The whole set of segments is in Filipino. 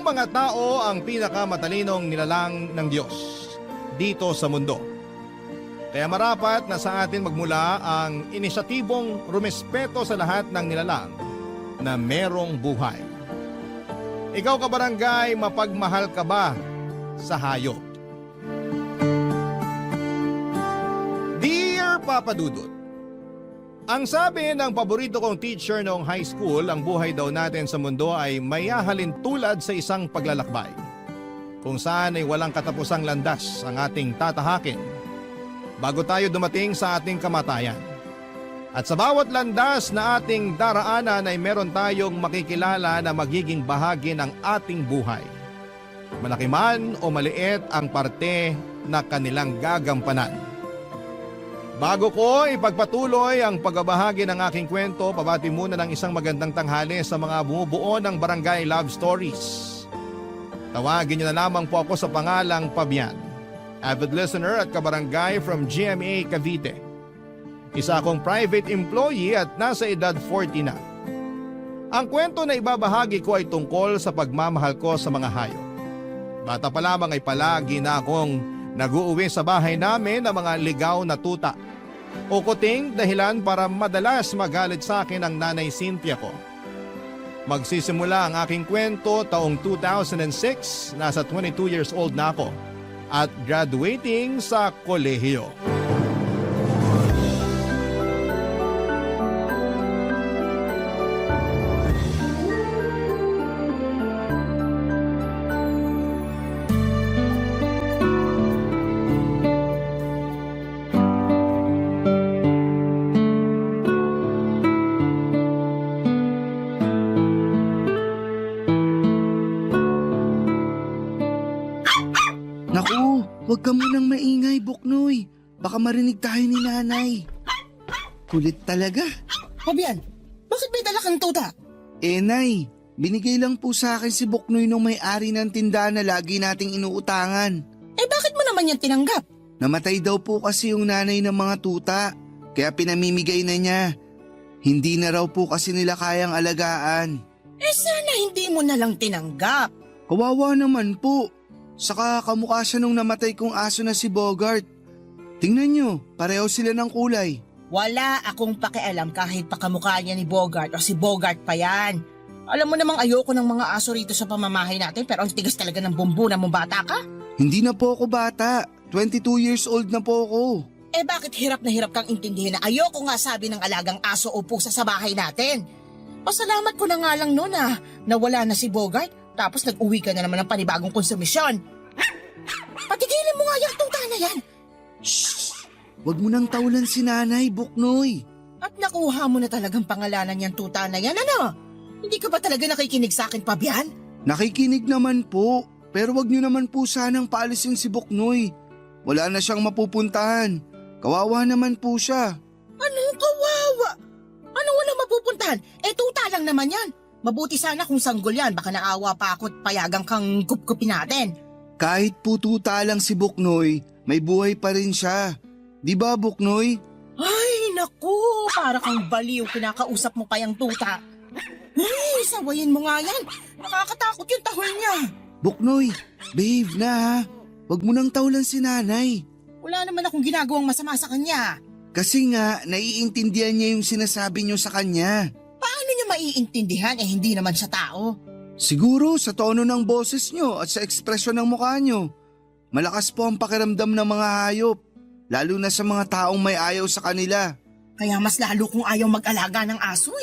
mga tao ang pinakamatalinong nilalang ng Diyos dito sa mundo. Kaya marapat na sa atin magmula ang inisyatibong rumespeto sa lahat ng nilalang na merong buhay. Ikaw kabarangay, mapagmahal ka ba sa hayop? Dear Papa Dudut, ang sabi ng paborito kong teacher noong high school, ang buhay daw natin sa mundo ay mayahalin tulad sa isang paglalakbay, kung saan ay walang katapusang landas ang ating tatahakin bago tayo dumating sa ating kamatayan. At sa bawat landas na ating daraanan ay meron tayong makikilala na magiging bahagi ng ating buhay. Malaki man o maliit ang parte na kanilang gagampanan. Bago ko ipagpatuloy ang pagbabahagi ng aking kwento, pabati muna ng isang magandang tanghali sa mga bumubuo ng Barangay Love Stories. Tawagin niyo na lamang po ako sa pangalang Pabian, avid listener at kabarangay from GMA Cavite. Isa akong private employee at nasa edad 40 na. Ang kwento na ibabahagi ko ay tungkol sa pagmamahal ko sa mga hayop. Bata pa lamang ay palagi na akong nag-uuwi sa bahay namin ng mga ligaw na tuta o kuting, dahilan para madalas magalit sa akin ang nanay Cynthia ko. Magsisimula ang aking kwento taong 2006, nasa 22 years old na ako at graduating sa kolehiyo. Naku, huwag ka munang maingay, Buknoy. Baka marinig tayo ni nanay. Kulit talaga. Pabian, bakit may dala kang tuta? Nay, binigay lang po sa akin si Buknoy nung may-ari ng tindahan na lagi nating inuutangan. Bakit mo naman yan tinanggap? Namatay daw po kasi yung nanay ng mga tuta, kaya pinamimigay na niya. Hindi na raw po kasi nila kayang alagaan. Sana hindi mo na lang tinanggap. Kawawa naman po. Saka kamukha siya nung namatay kong aso na si Bogart. Tingnan nyo, pareho sila ng kulay. Wala akong pakialam kahit pakamukha niya ni Bogart o si Bogart pa yan. Alam mo namang ayoko ng mga aso rito sa pamamahay natin pero ang tigas talaga ng bumbuna mong bata ka. Hindi na po ako bata. 22 years old na po ako. Bakit hirap na hirap kang intindihin na ayoko nga sabi ng alagang aso o pusa sa bahay natin? Pasalamat ko na nga lang noon na wala na si Bogart. Tapos nag-uwi ka na naman ng panibagong konsumisyon. Patigilin mo nga yung tuta na yan. Shhh! Huwag mo nang tawalan si nanay, Buknoy. At nakuha mo na talagang pangalanan yung tuta na yan, ano? Hindi ka ba talaga nakikinig sa akin, Pabian? Nakikinig naman po, pero wag niyo naman po sanang paalisin si Buknoy. Wala na siyang mapupuntahan. Kawawa naman po siya. Anong kawawa? Anong walang mapupuntahan? Tuta lang naman yan. Mabuti sana kung sanggol yan, baka naawa pa ako at payagang kang kupkupin natin. Kahit po tuta lang si Buknoy, may buhay pa rin siya. Di ba, Buknoy? Ay, naku, para kang baliw, kinakausap mo pa yung tuta. Ay, sawayin mo nga yan. Nakakatakot yung tahol niya. Buknoy, behave na ha. Huwag mo nang tawalan si nanay. Wala naman akong ginagawang masama sa kanya. Kasi nga, naiintindihan niya yung sinasabi niyo sa kanya. Paano niya maiintindihan hindi naman siya tao? Siguro sa tono ng boses niyo at sa ekspresyon ng mukha niyo. Malakas po ang pakiramdam ng mga hayop, lalo na sa mga taong may ayaw sa kanila. Kaya mas lalo kong ayaw mag-alaga ng aso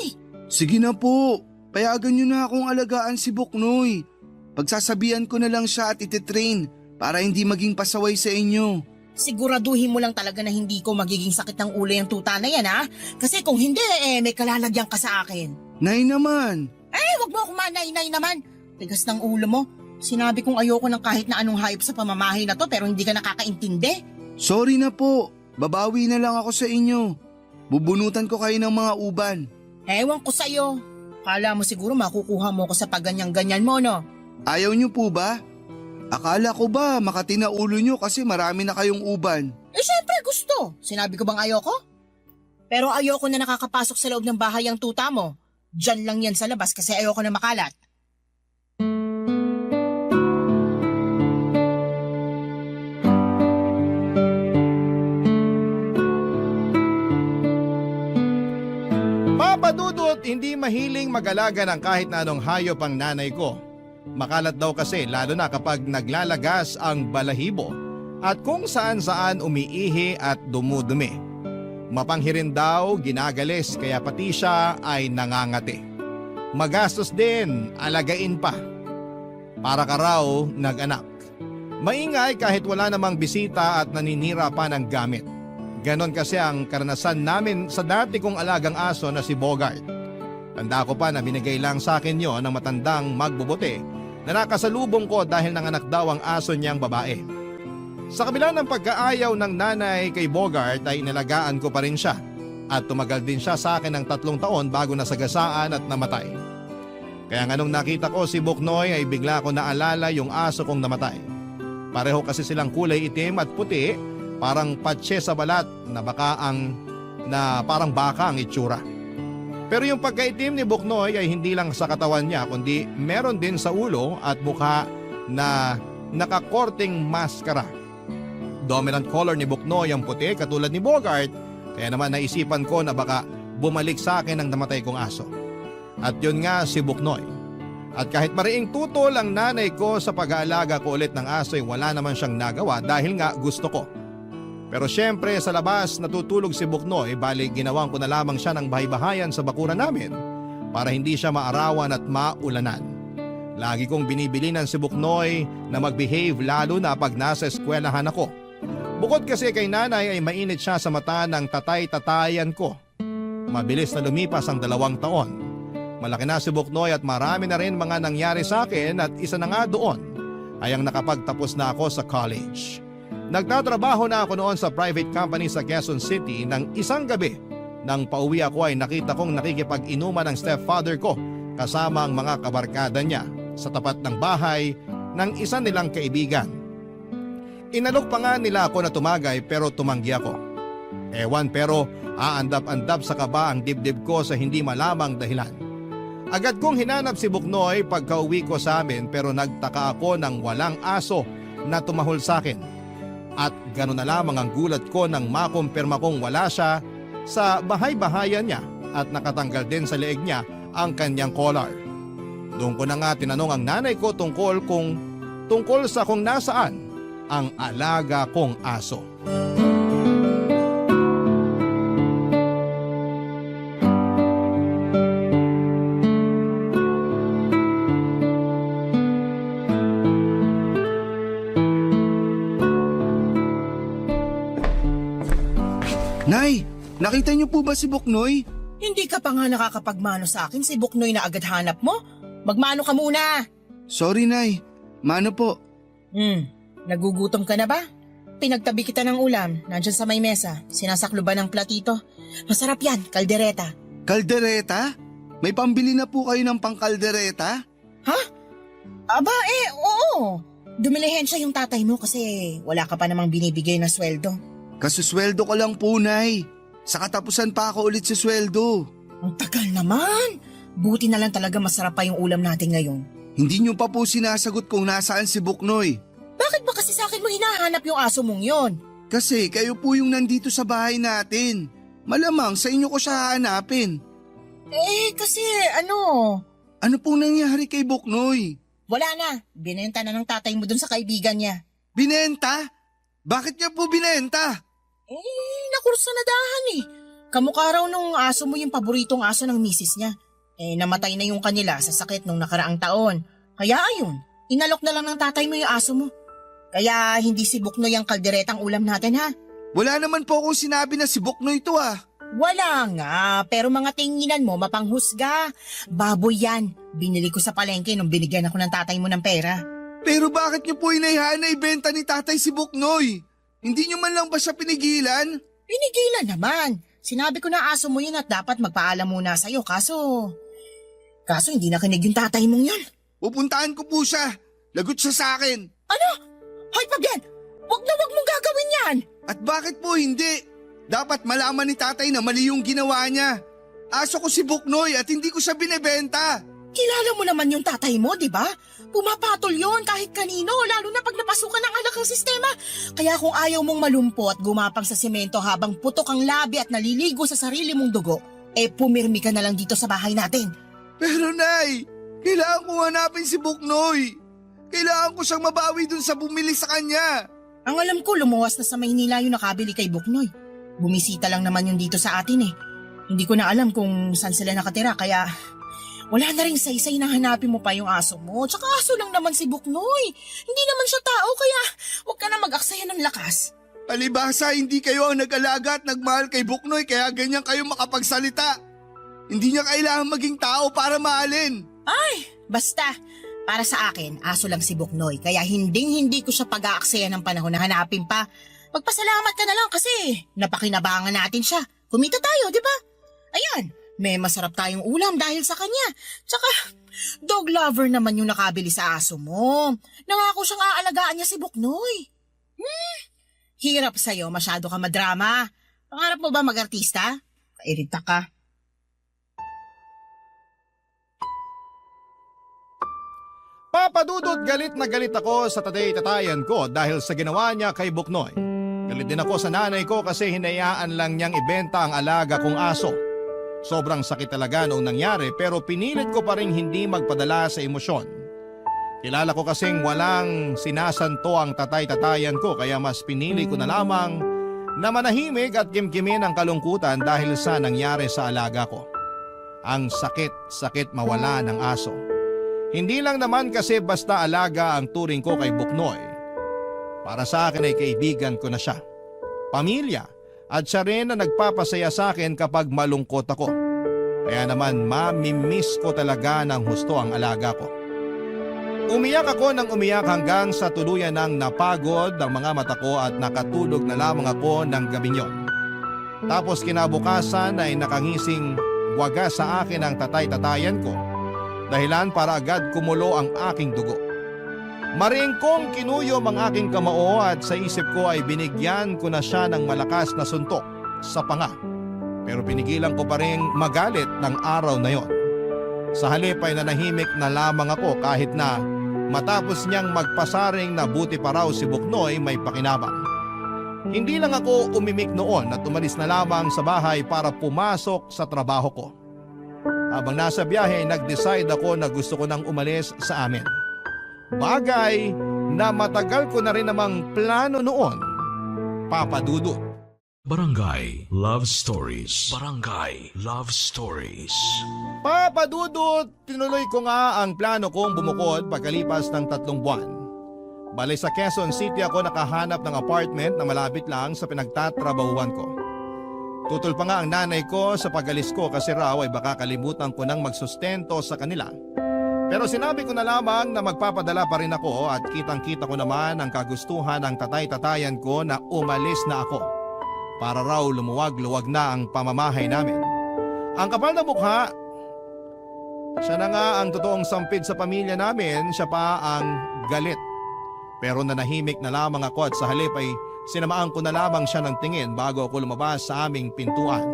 Sige na po, payagan niyo na akong alagaan si Buknoy. Pagsasabihan ko na lang siya at ititrain para hindi maging pasaway sa inyo. Siguraduhin mo lang talaga na hindi ko magiging sakit ng ulo yung tuta na yan Kasi kung hindi may kalalagyan ka sa akin. Nay naman. Wag mo akong manay-nay naman. Tigas ng ulo mo. Sinabi kong ayoko ng kahit na anong hayop sa pamamahay na to pero hindi ka nakakaintindi. Sorry na po, babawi na lang ako sa inyo. Bubunutan ko kayo ng mga uban. Ewan ko sa'yo. Kala mo siguro makukuha mo ko sa pagganyan-ganyan mo, no? Ayaw niyo po ba? Akala ko ba makati na ulo niyo kasi marami na kayong uban? Syempre gusto. Sinabi ko bang ayoko? Pero ayoko na nakakapasok sa loob ng bahay ang tuta mo. Diyan lang yan sa labas kasi ayoko na makalat. mahiling mag-alaga ng kahit na anong hayop ang nanay ko. Makalat daw kasi lalo na kapag naglalagas ang balahibo at kung saan-saan umiihi at dumudumi. Mapanghirin daw, ginagalis kaya pati siya ay nangangati. Magastos din, alagain pa. Para ka raw nag-anak. Maingay kahit wala namang bisita at naninira pa ng gamit. Ganon kasi ang karanasan namin sa dati kong alagang aso na si Bogart. Tanda ko pa na binigay lang sa akin yon ng matandang magbubuti na nakasalubong ko dahil nanganak daw ang aso niyang babae. Sa kabila ng pagkaayaw ng nanay kay Bogart ay inalagaan ko pa rin siya at tumagal din siya sa akin ng 3 taon bago nasagasaan at namatay. Kaya nga nung nakita ko si Buknoy ay bigla ko naalala yung aso kong namatay. Pareho kasi silang kulay itim at puti, parang patse sa balat na parang baka ang itsura. Pero yung pagkaitim ni Buknoy ay hindi lang sa katawan niya kundi meron din sa ulo at mukha na nakakorting maskara. Dominant color ni Buknoy ang puti katulad ni Bogart, kaya naman naisipan ko na baka bumalik sa akin ang namatay kong aso. At yun nga si Buknoy. At kahit mariing tutol ang nanay ko sa pag-aalaga ko ulit ng aso ay wala naman siyang nagawa dahil nga gusto ko. Pero syempre sa labas natutulog si Buknoy bali ginawan ko na lamang siya ng bahay-bahayan sa bakuran namin para hindi siya maarawan at maulanan. Lagi kong binibilinan si Buknoy na mag-behave lalo na pag nasa eskwelahan ako. Bukod kasi kay nanay ay mainit siya sa mata ng tatay-tatayan ko. Mabilis na lumipas ang 2 taon. Malaki na si Buknoy at marami na rin mga nangyari sa akin at isa na nga doon ay ang nakapagtapos na ako sa college. Nagtatrabaho na ako noon sa private company sa Quezon City ng isang gabi. Nang pauwi ako ay nakita kong nakikipag-inuman ng stepfather ko kasama ang mga kabarkada niya sa tapat ng bahay ng isa nilang kaibigan. Inalok pa nga nila ako na tumagay pero tumanggi ako. Ewan pero aandap-andap sa kaba ang dibdib ko sa hindi malamang dahilan. Agad kong hinanap si Buknoy pagka-uwi ko sa amin pero nagtaka ako nang walang aso na tumahol sa akin. At gano'n na lamang ang gulat ko nang makumpirma kong wala siya sa bahay-bahayan niya at nakatanggal din sa leeg niya ang kanyang collar. Doon ko na nga tinanong ang nanay ko tungkol sa kung nasaan ang alaga kong aso. Nay, nakita niyo po ba si Buknoy? Hindi ka pa nga nakakapagmano sa akin si Buknoy na agad hanap mo? Magmano ka muna! Sorry, Nay. Mano po? Nagugutom ka na ba? Pinagtabi kita ng ulam, nandyan sa may mesa, sinasakluban ng platito. Masarap yan, kaldereta. Kaldereta? May pambili na po kayo ng pangkaldereta? Ha? Aba oo. Dumilihensya yung tatay mo kasi wala ka pa namang binibigay na sweldo. Kasusweldo ko lang po, Nay. Sa katapusan pa ako ulit sa sweldo. Ang tagal naman. Buti na lang talaga masarap pa yung ulam natin ngayon. Hindi niyo pa po sinasagot kung nasaan si Buknoy. Bakit ba kasi sa akin mo hinahanap yung aso mong yon? Kasi kayo po yung nandito sa bahay natin. Malamang sa inyo ko siya hahanapin. Kasi Ano pong nangyari kay Buknoy? wala na. Binenta na ng tatay mo dun sa kaibigan niya. Binenta? Bakit niya po binenta? Nakursa na dahan Kamukha raw nung aso mo yung paboritong aso ng misis niya. Namatay na yung kanila sa sakit nung nakaraang taon. Kaya ayun, inalok na lang ng tatay mo yung aso mo. Kaya hindi si Buknoy ang kalderetang ulam natin ha. Wala naman po akong sinabi na si Buknoy to ah. Wala nga, pero mga tinginan mo mapanghusga. Baboy yan. Binili ko sa palengke nung binigyan ako ng tatay mo ng pera. Pero bakit niyo po inayahan na ibenta ni tatay si Buknoy? Hindi niyo man lang ba siya pinigilan? Pinigilan naman. Sinabi ko na aso mo yun at dapat magpaalam muna sa'yo kaso hindi nakinig yung tatay mong yun. Pupuntahan ko po siya. Lagot siya sa akin. Ano? Hoy Pabyan! Wag mong gagawin yan! At bakit po hindi? Dapat malaman ni tatay na mali yung ginawa niya. Aso ko si Buknoy at hindi ko siya binebenta. Kilala mo naman yung tatay mo, di ba? Pumapatol yon kahit kanino, lalo na pag napasukan ng alak ng sistema. Kaya kung ayaw mong malumpo at gumapang sa semento habang putok ang labi at naliligo sa sarili mong dugo, pumirmi ka na lang dito sa bahay natin. Pero Nay, kailangan ko hanapin si Buknoy. Kailangan ko siyang mabawi dun sa bumili sa kanya. Ang alam ko, lumuwas na sa Maynila yung nakabili kay Buknoy. Bumisita lang naman yun dito sa atin eh. Hindi ko na alam kung saan sila nakatira kaya wala na rin saysay na hanapin mo pa yung aso mo. Tsaka aso lang naman si Buknoy. Hindi naman siya tao kaya huwag ka na mag-aksaya ng lakas. Palibhasa, hindi kayo ang nag-alaga at nagmahal kay Buknoy kaya ganyan kayo makapagsalita. Hindi niya kailangan maging tao para mahalin. Ay, basta. Para sa akin, aso lang si Buknoy kaya hindi ko siya pag-aaksaya ng panahon na hanapin pa. Magpasalamat ka na lang kasi napakinabangan natin siya. Kumita tayo, di ba? Ayan, may masarap tayong ulam dahil sa kanya. Tsaka, dog lover naman yung nakabili sa aso mo. Nangako siyang aalagaan niya si Buknoy. Hirap sa'yo, masyado ka madrama. Pangarap mo ba mag-artista? Kairita ka. Papa Dudut, galit na galit ako sa tatay-tatayan ko dahil sa ginawa niya kay Buknoy. Galit din ako sa nanay ko kasi hinayaan lang niyang ibenta ang alaga kong aso. Sobrang sakit talaga noong nangyari pero pinilit ko pa rin hindi magpadala sa emosyon. Kilala ko kasing walang sinasanto ang tatay-tatayan ko kaya mas pinili ko na lamang na manahimik at kimkimin ang kalungkutan dahil sa nangyari sa alaga ko. Ang sakit mawala ng aso. Hindi lang naman kasi basta alaga ang turing ko kay Buknoy. Para sa akin ay kaibigan ko na siya. Pamilya at siya rin na nagpapasaya sa akin kapag malungkot ako. Kaya naman mamimiss ko talaga ng husto ang alaga ko. Umiyak ako ng umiyak hanggang sa tuluyan ng napagod ang mga mata ko at nakatulog na lamang ako ng gabing yon. Tapos kinabukasan ay nakangising wagas sa akin ang tatay-tatayan ko. Dahilan para agad kumulo ang aking dugo. Mariing kong kinuyom ang aking kamao at sa isip ko ay binigyan ko na siya ng malakas na suntok sa panga. Pero pinigilan ko pa rin magalit ng araw na yon. Sa halip ay nanahimik na lamang ako kahit na matapos niyang magpasaring na buti pa raw si Buknoy may pakinabang. Hindi lang ako umimik noon at umalis na lamang sa bahay para pumasok sa trabaho ko. Habang nasa biyahe, nag-decide ako na gusto ko nang umalis sa amin. Bagay na matagal ko na rin namang plano noon, Papa Dudut. Barangay Love Stories. Barangay Love Stories. Papa Dudut, tinuloy ko nga ang plano kong bumukod pagkalipas ng 3 buwan. Bale sa Quezon City ako nakahanap ng apartment na malapit lang sa pinagtatrabahuan ko. Tutol pa nga ang nanay ko sa pag-alis ko kasi raw ay baka kalimutan ko nang magsustento sa kanila. Pero sinabi ko na lamang na magpapadala pa rin ako at kitang-kita ko naman ang kagustuhan ng tatay-tatayan ko na umalis na ako. Para raw lumuwag-luwag na ang pamamahay namin. Ang kapal na mukha, siya na nga ang totoong sampid sa pamilya namin, siya pa ang galit. Pero nanahimik na lamang ako at sa halip ay sinamaan ko na lamang siya ng tingin bago ako lumabas sa aming pintuan.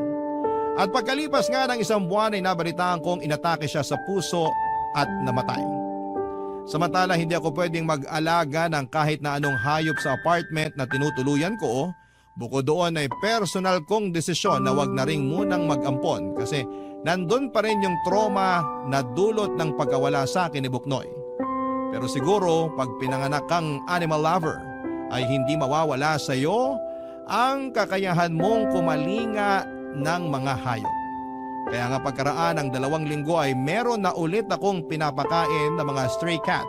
At pagkalipas nga ng 1 buwan ay nabalitaan kong inatake siya sa puso at namatay. Samantala hindi ako pwedeng mag-alaga ng kahit na anong hayop sa apartment na tinutuluyan ko. Bukod doon ay personal kong desisyon na wag na ring munang mag-ampon kasi nandun pa rin yung trauma na dulot ng pagkawala sa akin ni Buknoy. Pero siguro pag pinanganak kang animal lover ay hindi mawawala sa iyo ang kakayahan mong kumalinga ng mga hayop. Kaya nga pagkaraan ng 2 linggo ay meron na ulit akong pinapakain ng mga stray cat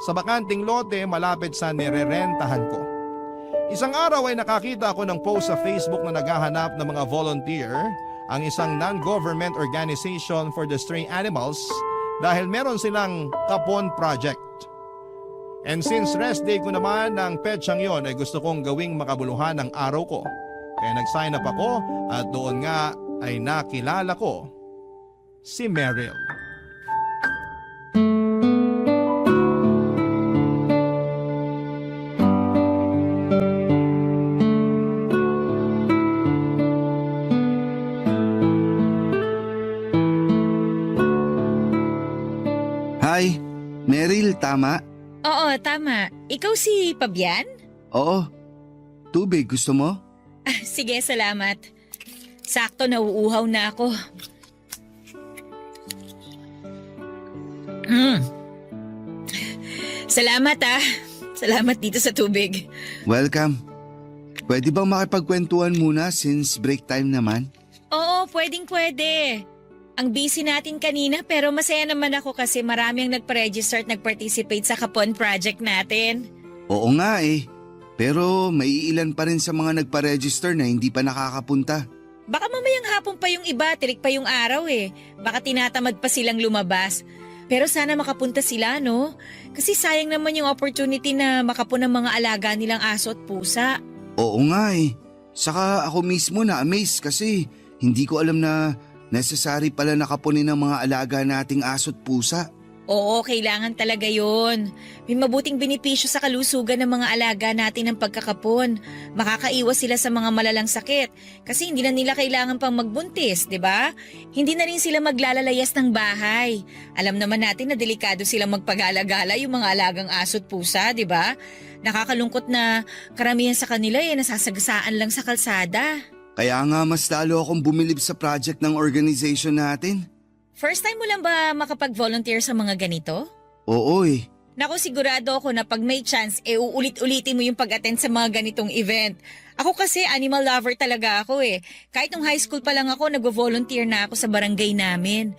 sa bakanting lote malapit sa nirerentahan ko. Isang araw ay nakakita ako ng post sa Facebook na naghahanap ng mga volunteer, ang isang non-government organization for the stray animals dahil meron silang kapon project. And since rest day ko naman ng petsang yon ay gusto kong gawing makabuluhan ang araw ko. Kaya nag-sign up ako at doon nga ay nakilala ko si Meryl. Hi, Meryl, tama? Oo, tama. Ikaw si Pabian? Oo. Tubig, gusto mo? Sige, salamat. Sakto, nauuhaw na ako. Salamat Salamat dito sa tubig. Welcome. Pwede bang makipagkwentuhan muna since break time naman? Oo, pwede. Ang busy natin kanina pero masaya naman ako kasi marami ang nagpa-register at nag-participate sa Kapon project natin. Oo nga eh. Pero may ilan pa rin sa mga nagpa-register na hindi pa nakakapunta. Baka mamayang hapon pa yung iba, tirik pa yung araw eh. Baka tinatamad pa silang lumabas. Pero sana makapunta sila, no? Kasi sayang naman yung opportunity na makapun ng mga alaga nilang aso at pusa. Oo nga eh. Saka ako mismo na-amaze kasi hindi ko alam na necessary pala nakapunin ng mga alaga nating aso at pusa. Oo, kailangan talaga yon. May mabuting benepisyo sa kalusugan ng mga alaga natin ng pagkakapon. Makakaiwas sila sa mga malalang sakit kasi hindi na nila kailangan pang magbuntis, di ba? Hindi na rin sila maglalalayas ng bahay. Alam naman natin na delikado silang magpag-alagala yung mga alagang aso at pusa, di ba? Nakakalungkot na karamihan sa kanila nasasagasaan lang sa kalsada. Kaya nga mas lalo akong bumilib sa project ng organization natin. First time mo lang ba makapag-volunteer sa mga ganito? Oo eh. Naku, sigurado ako na pag may chance, uulit-ulitin mo yung pag-attend sa mga ganitong event. Ako kasi animal lover talaga ako eh. Kahit nung high school pa lang ako, nag-volunteer na ako sa barangay namin.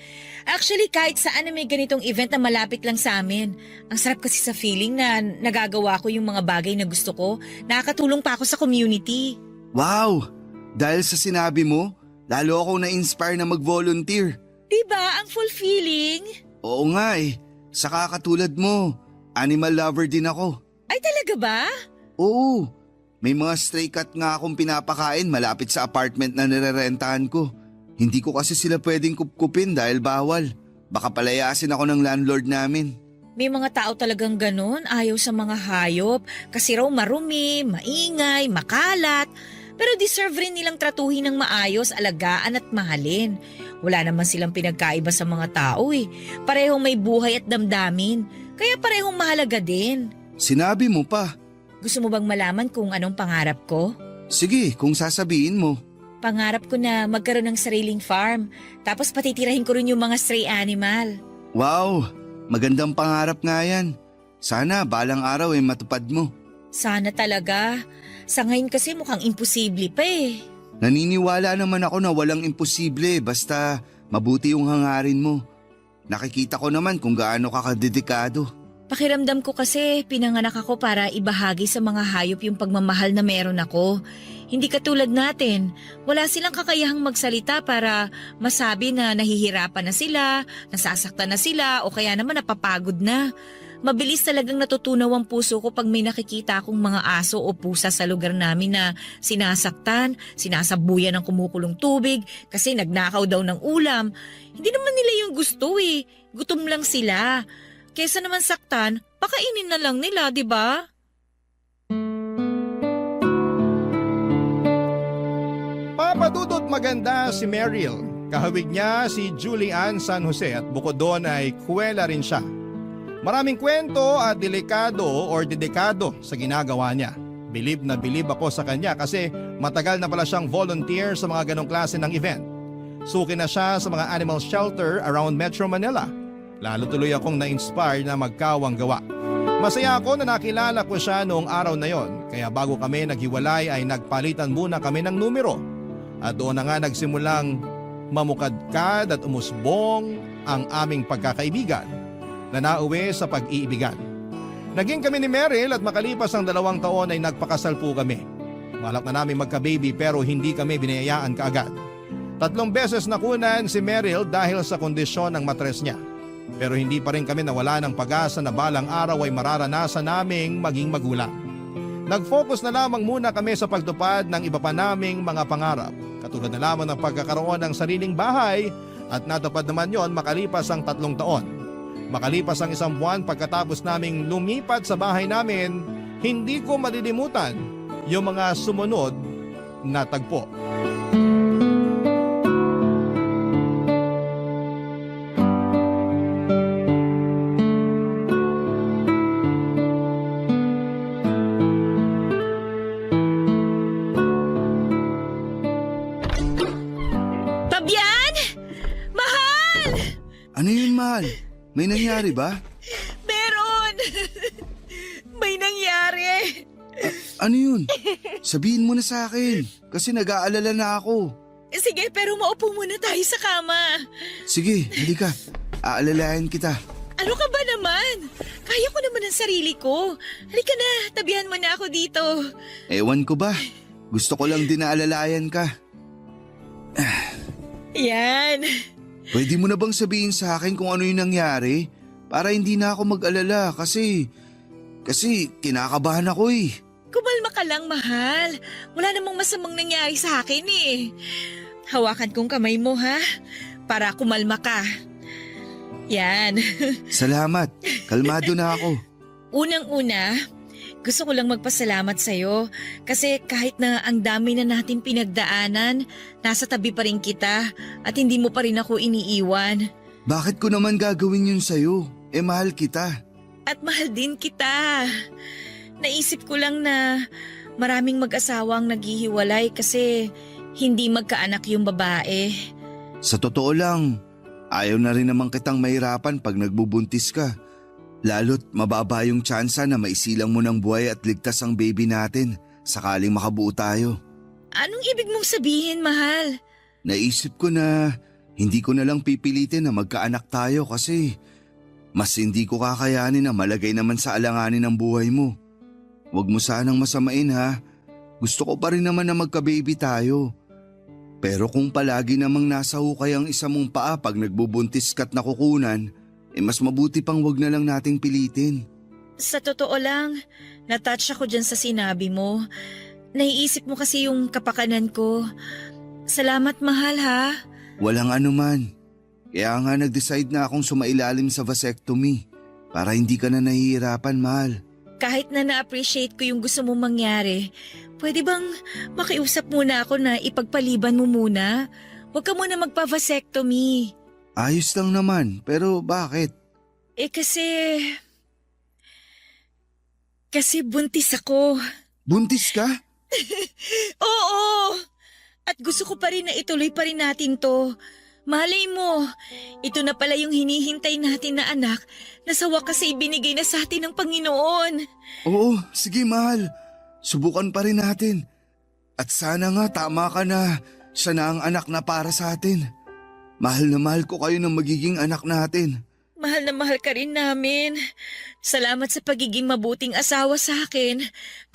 Actually, kahit saan na may ganitong event na malapit lang sa amin. Ang sarap kasi sa feeling na nagagawa ko yung mga bagay na gusto ko. Nakakatulong pa ako sa community. Wow! Dahil sa sinabi mo, lalo akong na-inspire na mag-volunteer. Diba? Ang fulfilling. Oo nga eh. Saka katulad mo, animal lover din ako. Ay talaga ba? Oo. May mga stray cat nga akong pinapakain malapit sa apartment na nirerentahan ko. Hindi ko kasi sila pwedeng kupkupin dahil bawal. Baka palayasin ako ng landlord namin. May mga tao talagang ganun, ayaw sa mga hayop kasi raw marumi, maingay, makalat. Pero deserve rin nilang tratuhin ng maayos, alagaan at mahalin. Wala naman silang pinagkaiba sa mga tao eh. Parehong may buhay at damdamin. Kaya parehong mahalaga din. Sinabi mo pa. Gusto mo bang malaman kung anong pangarap ko? Sige, kung sasabihin mo. Pangarap ko na magkaroon ng sariling farm. Tapos patitirahin ko rin yung mga stray animal. Wow, magandang pangarap nga yan. Sana balang araw matupad mo. Sana talaga. Sa ngayon kasi mukhang imposible pa eh. Naniniwala naman ako na walang imposible basta mabuti yung hangarin mo. Nakikita ko naman kung gaano ka kadedikado. Pakiramdam ko kasi pinanganak ako para ibahagi sa mga hayop yung pagmamahal na meron ako. Hindi katulad natin, wala silang kakayahang magsalita para masabi na nahihirapan na sila, nasasaktan na sila o kaya naman napapagod na. Mabilis talagang natutunaw ang puso ko pag may nakikita akong mga aso o pusa sa lugar namin na sinasaktan, sinasabuyan ng kumukulong tubig kasi nagnakaw daw ng ulam. Hindi naman nila yung gusto eh. Gutom lang sila. Kesa naman saktan, pakainin na lang nila, di ba? Papadudot maganda si Meryl. Kahawig niya si Julian San Jose at bukod doon ay kuwela rin siya. Maraming kwento at delikado or dedikado sa ginagawa niya. Bilib na bilib ako sa kanya kasi matagal na pala siyang volunteer sa mga ganong klase ng event. Suki na siya sa mga animal shelter around Metro Manila. Lalo tuloy akong na-inspire na magkawang gawa. Masaya ako na nakilala ko siya noong araw na yon. Kaya bago kami naghiwalay ay nagpalitan muna kami ng numero. At doon na nga nagsimulang mamukadkad at umusbong ang aming pagkakaibigan na nauwi sa pag-iibigan. Naging kami ni Meryl at makalipas ang 2 taon ay nagpakasal po kami. Balak na namin magka-baby pero hindi kami binayaan kaagad. 3 beses nakunan si Meryl dahil sa kondisyon ng matres niya. Pero hindi pa rin kami nawala ng pag-asa na balang araw ay mararanasan naming maging magulang. Nag-focus na lamang muna kami sa pagtupad ng iba pa naming mga pangarap. Katulad na lamang ng pagkakaroon ng sariling bahay at natupad naman yon makalipas ang 3 taon. Makalipas ang 1 buwan pagkatapos naming lumipat sa bahay namin, hindi ko malilimutan yung mga sumunod na tagpo. May nangyari ba? Meron! May nangyari! Ano yun? Sabihin mo na sa akin kasi nag-aalala na ako. Sige, pero maupo muna tayo sa kama. Sige, halika. Aalalayan kita. Ano ka ba naman? Kaya ko naman ang sarili ko. Halika na, tabihan mo na ako dito. Ewan ko ba? Gusto ko lang din na alalayan ka. Yan. Pwede mo na bang sabihin sa akin kung ano yung nangyari? Para hindi na ako mag-alala kasi kinakabahan ako eh. Kumalma ka lang, mahal. Wala namang masamang nangyari sa akin eh. Hawakan kong kamay mo, ha? Para kumalma ka. Yan. Salamat. Kalmado na ako. Unang-una, gusto ko lang magpasalamat sa'yo kasi kahit na ang dami na natin pinagdaanan, nasa tabi pa rin kita at hindi mo pa rin ako iniiwan. Bakit ko naman gagawin yun sa'yo? Mahal kita. At mahal din kita. Naisip ko lang na maraming mag-asawang naghihiwalay kasi hindi magkaanak yung babae. Sa totoo lang, ayaw na rin naman kitang mahirapan pag nagbubuntis ka. Lalo't mababa yung tsansa na maisilang mo ng buhay at ligtas ang baby natin sakaling makabuo tayo. Anong ibig mong sabihin, mahal? Naisip ko na hindi ko na lang pipilitin na magkaanak tayo kasi mas hindi ko kakayanin na malagay naman sa alanganin ang buhay mo. Huwag mo sanang masamain ha. Gusto ko pa rin naman na magka-baby tayo. Pero kung palagi namang nasa hukay ang isa mong paa pag nagbubuntis ka't nakukunan, mas mabuti pang wag na lang nating pilitin. Sa totoo lang, natouch ako dyan sa sinabi mo. Naiisip mo kasi yung kapakanan ko. Salamat, mahal, ha? Walang anuman. Kaya nga nag-decide na akong sumailalim sa vasectomy para hindi ka na nahihirapan, mahal. Kahit na na-appreciate ko yung gusto mong mangyari, pwede bang makiusap muna ako na ipagpaliban mo muna? Huwag ka muna magpa-vasectomy. Ayos lang naman, pero bakit? Kasi buntis ako. Buntis ka? Oo! At gusto ko pa rin na ituloy pa rin natin to. Malay mo, ito na pala yung hinihintay natin na anak na sa wakas ay binigay na sa atin ng Panginoon. Oo, sige mahal. Subukan pa rin natin. At sana nga tama ka na siya na ang anak na para sa atin. Mahal na mahal ko kayo ng magiging anak natin. Mahal na mahal ka rin namin. Salamat sa pagiging mabuting asawa sa akin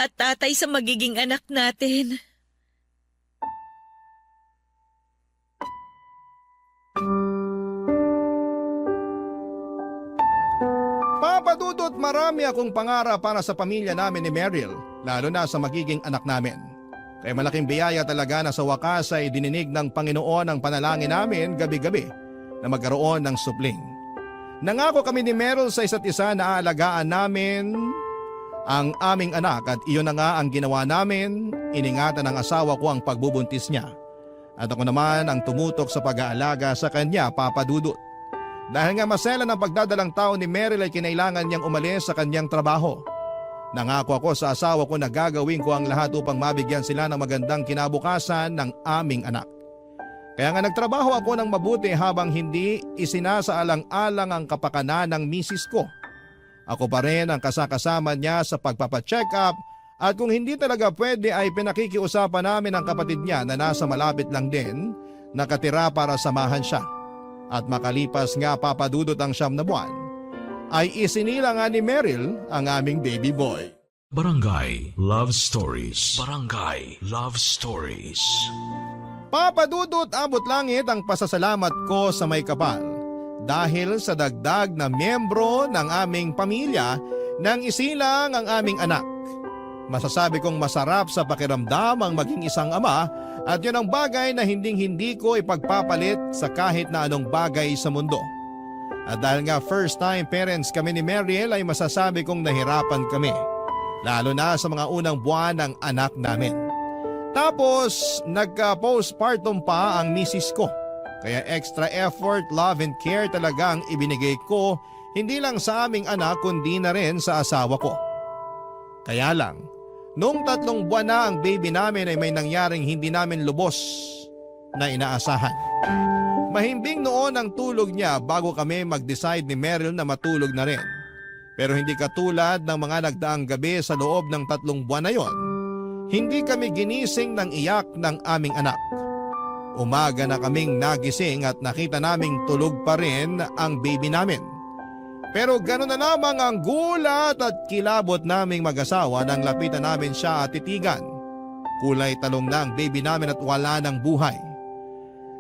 at tatay sa magiging anak natin. Papadudot marami akong pangarap para sa pamilya namin ni Meryl, lalo na sa magiging anak namin. Kaya malaking biyaya talaga na sa wakas ay dininig ng Panginoon ang panalangin namin gabi-gabi na magkaroon ng supling. Nangako kami ni Meryl sa isa't isa na aalagaan namin ang aming anak at iyon na nga ang ginawa namin. Iningatan ng asawa ko ang pagbubuntis niya. At ako naman ang tumutok sa pag-aalaga sa kanya, Papadudot. Dahil nga masela ng pagdadalang tao ni Meryl ay kinailangan niyang umalis sa kanyang trabaho. Nangako ako sa asawa ko na gagawin ko ang lahat upang mabigyan sila ng magandang kinabukasan ng aming anak. Kaya nga nagtrabaho ako ng mabuti habang hindi isinasaalang-alang ang kapakanan ng misis ko. Ako pa rin ang kasakasama niya sa pagpapacheck up at kung hindi talaga pwede ay pinakikiusapan namin ang kapatid niya na nasa malapit lang din, nakatira para samahan siya. At makalipas nga Papadudot ang 9 na buwan, ay isinila nga ni Meryl ang aming baby boy. Barangay Love Stories. Barangay Love Stories. Papadudot abot langit ang pasasalamat ko sa may kapal dahil sa dagdag na miyembro ng aming pamilya nang isilang ang aming anak. Masasabi kong masarap sa pakiramdam ang maging isang ama at yun ang bagay na hindi ko ipagpapalit sa kahit na anong bagay sa mundo. At dahil nga first time parents kami ni Meryl ay masasabi kong nahirapan kami, lalo na sa mga unang buwan ng anak namin. Tapos nagka-postpartum pa ang misis ko, kaya extra effort, love and care talaga ang ibinigay ko hindi lang sa aming anak kundi na rin sa asawa ko. Kaya lang, nung 3 buwan na ang baby namin ay may nangyaring hindi namin lubos na inaasahan. Mahimbing noon ang tulog niya bago kami mag-decide ni Meryl na matulog na rin. Pero hindi katulad ng mga nagdaang gabi sa loob ng 3 buwan na yon. Hindi kami ginising ng iyak ng aming anak. Umaga na kaming nagising at nakita naming tulog pa rin ang baby namin. Pero gano'n na lamang ang gulat at kilabot naming mag-asawa nang lapitan namin siya at titigan. Kulay talong na ang baby namin at wala ng buhay.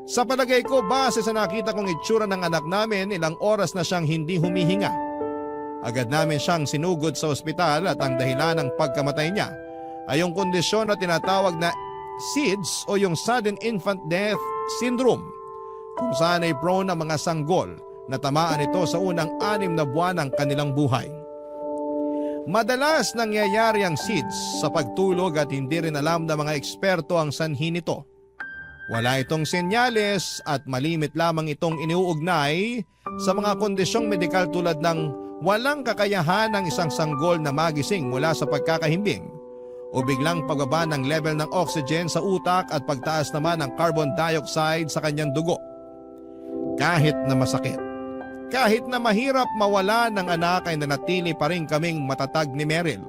Sa palagay ko, base sa nakita kong itsura ng anak namin, ilang oras na siyang hindi humihinga. Agad namin siyang sinugod sa ospital at ang dahilan ng pagkamatay niya ay yung kondisyon na tinatawag na SIDS o yung Sudden Infant Death Syndrome, kung saan ay prone ang mga sanggol na tamaan ito sa unang 6 na buwan ng kanilang buhay. Madalas nangyayari ang SIDS sa pagtulog at hindi rin alam ng mga eksperto ang sanhi nito. Wala itong senyales at malimit lamang itong iniuugnay sa mga kondisyong medikal tulad ng walang kakayahan ng isang sanggol na magising mula sa pagkakahimbing o biglang pagbaba ng level ng oxygen sa utak at pagtaas naman ng carbon dioxide sa kanyang dugo. Kahit na masakit, kahit na mahirap mawala ng anak ay nanatili pa rin kaming matatag ni Meryl.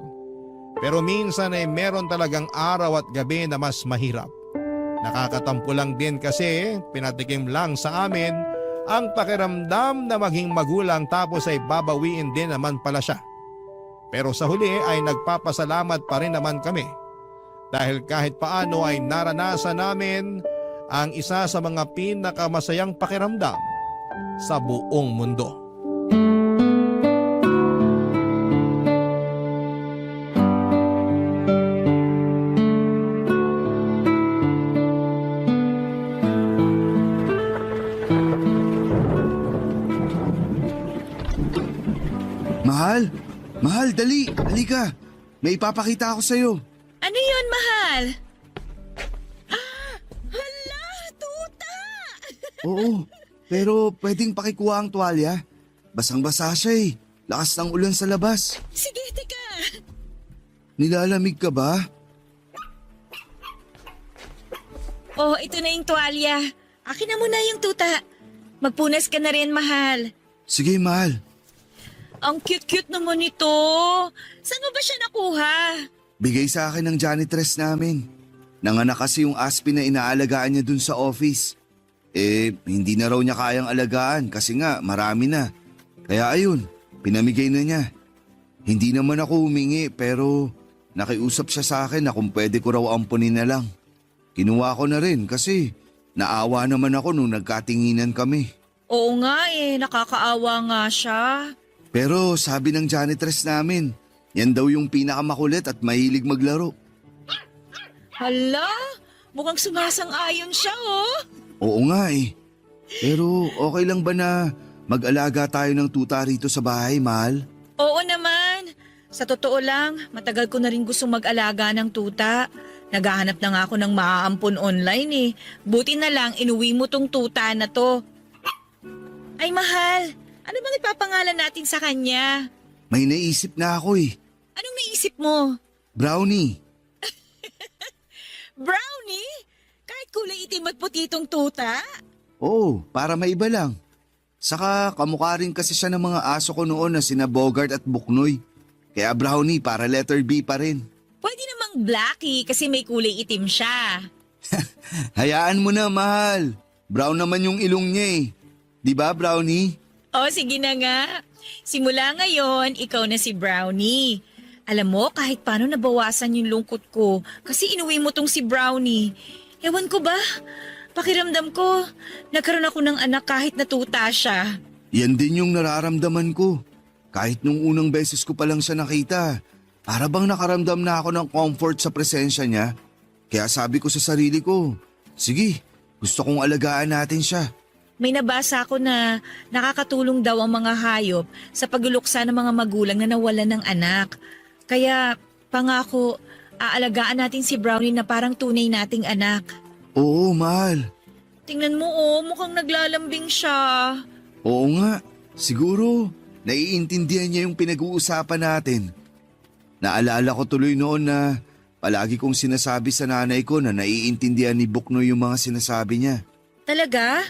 Pero minsan ay meron talagang araw at gabi na mas mahirap. Nakakatampo lang din kasi pinatikim lang sa amin ang pakiramdam na maging magulang tapos ay babawiin din naman pala siya. Pero sa huli ay nagpapasalamat pa rin naman kami dahil kahit paano ay naranasan namin ang isa sa mga pinakamasayang pakiramdam sa buong mundo. Mahal, dali, halika. May ipapakita ako sa'yo. Ano yun, mahal? Hala, tuta! Oo, pero pwedeng pakikuha ang tuwalya. Basang-basa siya eh. Lakas ng ulan sa labas. Sige, tika. Nilalamig ka ba? Oh, ito na yung tuwalya. Akin na muna yung tuta. Magpunas ka na rin, mahal. Sige, mahal. Ang cute-cute naman ito. Saan mo ba siya nakuha? Bigay sa akin ng janitress namin. Nanganak kasi yung aspin na inaalagaan niya dun sa office. Hindi na raw niya kayang alagaan kasi nga marami na. Kaya ayun, pinamigay na niya. Hindi naman ako humingi pero nakiusap siya sa akin na kung pwede ko raw ampunin na lang. Kinuha ko na rin kasi naawa naman ako nung nagkatinginan kami. Oo nga nakakaawa nga siya. Pero sabi ng janitress namin, yan daw yung pinakamakulit at mahilig maglaro. Hala, mukhang sumasang-ayon siya Oo nga eh. Pero okay lang ba na mag-alaga tayo ng tuta rito sa bahay, mahal? Oo naman. Sa totoo lang, matagal ko na rin gustong mag-alaga ng tuta. Naghahanap na nga ako ng maaampon online Buti na lang inuwi mo tong tuta na to. Ay mahal, ano bang ipapangalan natin sa kanya? May naisip na ako eh. Anong naisip mo? Brownie. Brownie? Kahit kulay itim at puti itong tuta? Oo, para maiba lang. Saka kamukha rin kasi siya ng mga aso ko noon na sina Bogart at Buknoy. Kaya Brownie para letter B pa rin. Pwede namang Blackie kasi may kulay itim siya. Hayaan mo na, mahal. Brown naman yung ilong niya eh. Di ba, Brownie? Sige na nga. Simula ngayon, ikaw na si Brownie. Alam mo, kahit paano nabawasan yung lungkot ko kasi inuwi mo tong si Brownie. Ewan ko ba? Pakiramdam ko, nagkaroon ako ng anak kahit natuta siya. Yan din yung nararamdaman ko. Kahit nung unang beses ko pa lang siya nakita, para bang nakaramdam na ako ng comfort sa presensya niya. Kaya sabi ko sa sarili ko, sige, gusto kong alagaan natin siya. May nabasa ako na nakakatulong daw ang mga hayop sa pagluluksa ng mga magulang na nawalan ng anak. Kaya pangako, aalagaan natin si Brownie na parang tunay nating anak. Oo, mahal. Tingnan mo mukhang naglalambing siya. Oo nga, siguro naiintindihan niya yung pinag-uusapan natin. Naalala ko tuloy noon na palagi kong sinasabi sa nanay ko na naiintindihan ni Buknoy yung mga sinasabi niya. Talaga?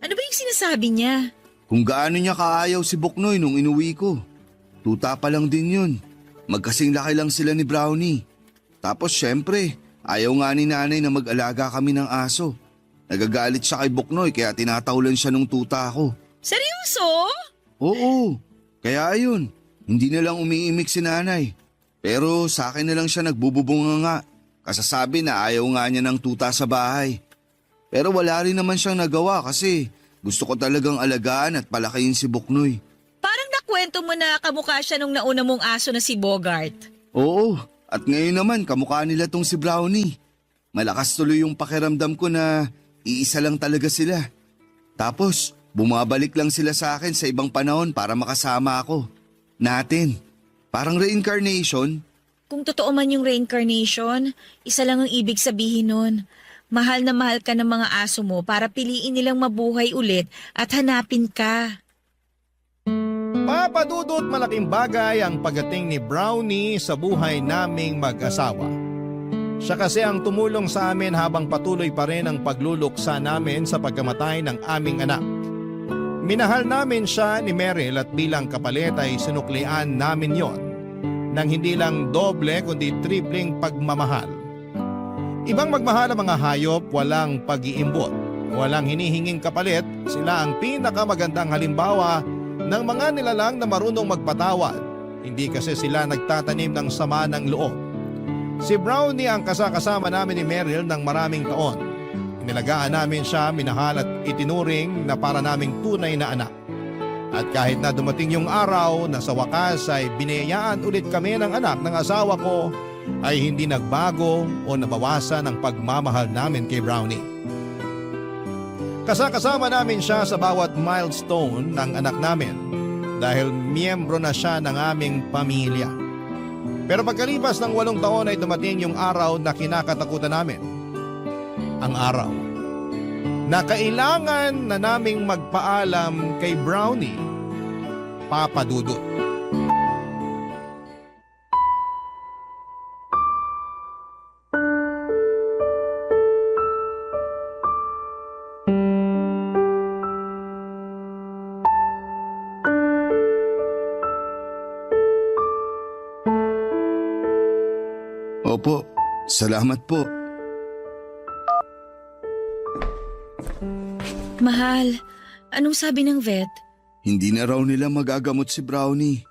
Ano ba yung sinasabi niya? Kung gaano niya kaayaw si Buknoy nung inuwi ko. Tuta pa lang din yun. Magkasing laki lang sila ni Brownie. Tapos syempre, ayaw nga ni nanay na mag-alaga kami ng aso. Nagagalit siya kay Buknoy kaya tinatawalan siya nung tuta ko. Seryoso? Oo, kaya ayun, hindi na lang umiimik si nanay. Pero sa akin na lang siya nagbububunga nga. Kasasabi na ayaw nga niya ng tuta sa bahay. Pero wala rin naman siyang nagawa kasi gusto ko talagang alagaan at palakayin si Buknoy. Parang nakwento mo na kamukha siya nung nauna mong aso na si Bogart. Oo, at ngayon naman kamukha nila tong si Brownie. Malakas tuloy yung pakiramdam ko na iisa lang talaga sila. Tapos bumabalik lang sila sa akin sa ibang panahon para makasama ako. Natin. Parang reincarnation. Kung totoo man yung reincarnation, isa lang ang ibig sabihin nun. Mahal na mahal ka ng mga aso mo para piliin nilang mabuhay ulit at hanapin ka. Papadudot malaking bagay ang pagdating ni Brownie sa buhay naming mag-asawa. Siya kasi ang tumulong sa amin habang patuloy pa rin ang pagluluksa namin sa pagkamatay ng aming anak. Minahal namin siya ni Meryl at bilang kapalit ay sinuklian namin yon nang hindi lang doble kundi tripling pagmamahal. Ibang magmahal ang mga hayop, walang pag-iimbot, walang hinihinging kapalit, sila ang pinakamagandang halimbawa ng mga nilalang na marunong magpatawad. Hindi kasi sila nagtatanim ng sama ng loob. Si Brownie ang kasakasama namin ni Meryl ng maraming taon. Inilagaan namin siya, minahal at itinuring na para naming tunay na anak. At kahit na dumating yung araw na sa wakas ay binayaan ulit kami ng anak ng asawa ko, ay hindi nagbago o nabawasan ang pagmamahal namin kay Brownie. Kasakasama namin siya sa bawat milestone ng anak namin dahil miyembro na siya ng aming pamilya. Pero pagkalipas ng 8 taon ay dumating yung araw na kinakatakutan namin. Ang araw na kailangan na naming magpaalam kay Brownie, Papa Dudut. Opo, salamat po. Mahal, anong sabi ng vet? Hindi na raw nila magagamot si Brownie.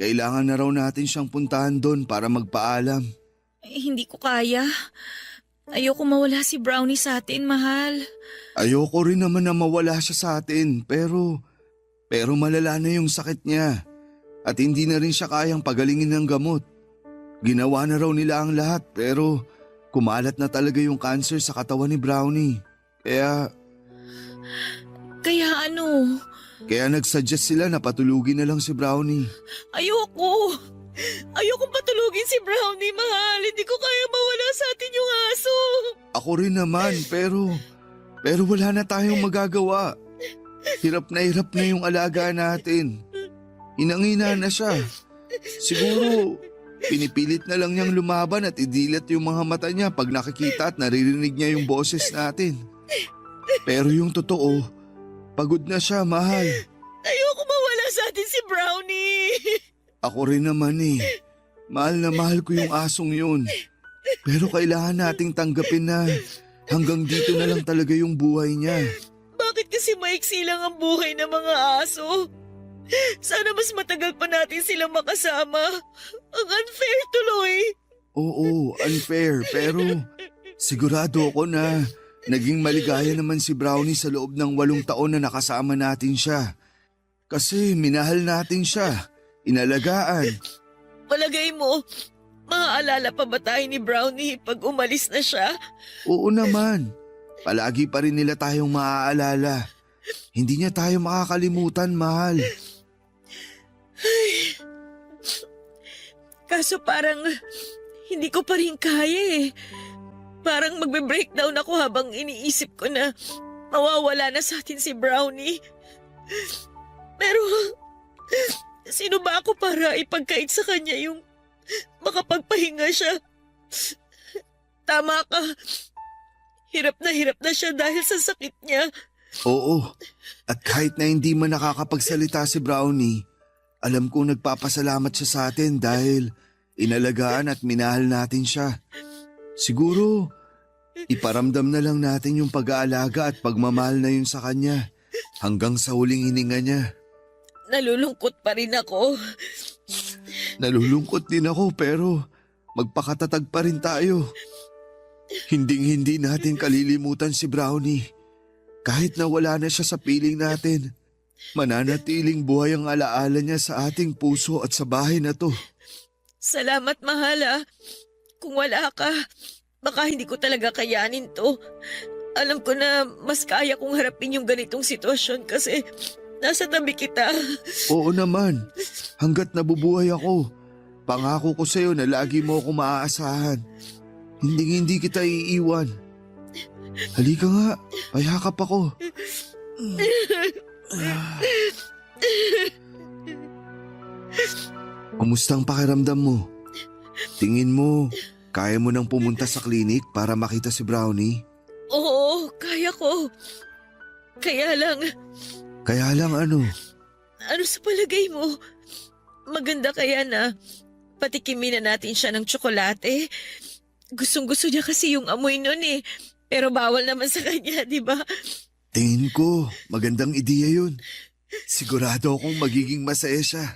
Kailangan na raw natin siyang puntahan doon para magpaalam. Hindi ko kaya. Ayoko mawala si Brownie sa atin, mahal. Ayoko rin naman na mawala siya sa atin pero malala na yung sakit niya at hindi na rin siya kayang pagalingin ng gamot. Ginawa na raw nila ang lahat pero kumalat na talaga yung cancer sa katawan ni Brownie. Kaya ano? Kaya nagsuggest sila na patulugin na lang si Brownie. Ayoko. Ayokong patulugin si Brownie, mahal. Hindi ko kaya mawala sa atin yung aso. Ako rin naman pero wala na tayong magagawa. Hirap na yung alaga natin. Inangina na siya. Siguro pinipilit na lang niyang lumaban at idilat yung mga mata niya pag nakikita at naririnig niya yung boses natin. Pero yung totoo, pagod na siya, mahal. Ayoko mawala sa atin si Brownie. Ako rin naman eh. Mahal na mahal ko yung asong yun. Pero kailangan nating tanggapin na hanggang dito na lang talaga yung buhay niya. Bakit kasi maiksi lang ang buhay ng mga aso? Sana mas matagal pa natin silang makasama. Ang unfair tuloy. Oo, unfair. Pero sigurado ako na naging maligaya naman si Brownie sa loob ng 8 taon na nakasama natin siya. Kasi minahal natin siya. Inalagaan. Palagay mo, maaalala pa ba tayo ni Brownie pag umalis na siya? Oo naman. Palagi pa rin nila tayong maaalala. Hindi niya tayo makakalimutan, mahal. Kaso parang hindi ko pa rin kaya eh. Parang magbe-breakdown ako habang iniisip ko na mawawala na sa atin si Brownie. Pero sino ba ako para ipagkait sa kanya yung makapagpahinga siya? Tama ka. Hirap na siya dahil sa sakit niya. Oo, at kahit na hindi man nakakapagsalita si Brownie, alam kong nagpapasalamat siya sa atin dahil inalagaan at minahal natin siya. Siguro, iparamdam na lang natin yung pag-aalaga at pagmamahal na yun sa kanya hanggang sa huling hininga niya. Nalulungkot pa rin ako. Nalulungkot din ako pero magpakatatag pa rin tayo. Hinding-hindi natin kalilimutan si Brownie. Kahit na wala na siya sa piling natin, mananatiling buhay ang alaala niya sa ating puso at sa bahay na to. Salamat, mahal ah. Kung wala ka, baka hindi ko talaga kayanin to. Alam ko na mas kaya kong harapin yung ganitong sitwasyon kasi nasa tabi kita. Oo naman, hanggat nabubuhay ako, pangako ko sa'yo na lagi mo ako maaasahan. Hindi kita iiwan. Halika nga, payakap ako. Kumusta ang pakiramdam mo? Tingin mo, kaya mo nang pumunta sa klinik para makita si Brownie? Oo, kaya ko. Kaya lang, Ano? ano sa palagay mo? Maganda kaya na patikimin na natin siya ng tsokolate? Gustong-gusto niya kasi yung amoy nun eh. Pero bawal naman sa kanya, di ba? Tingin ko, magandang ideya yun. Sigurado akong magiging masaya siya.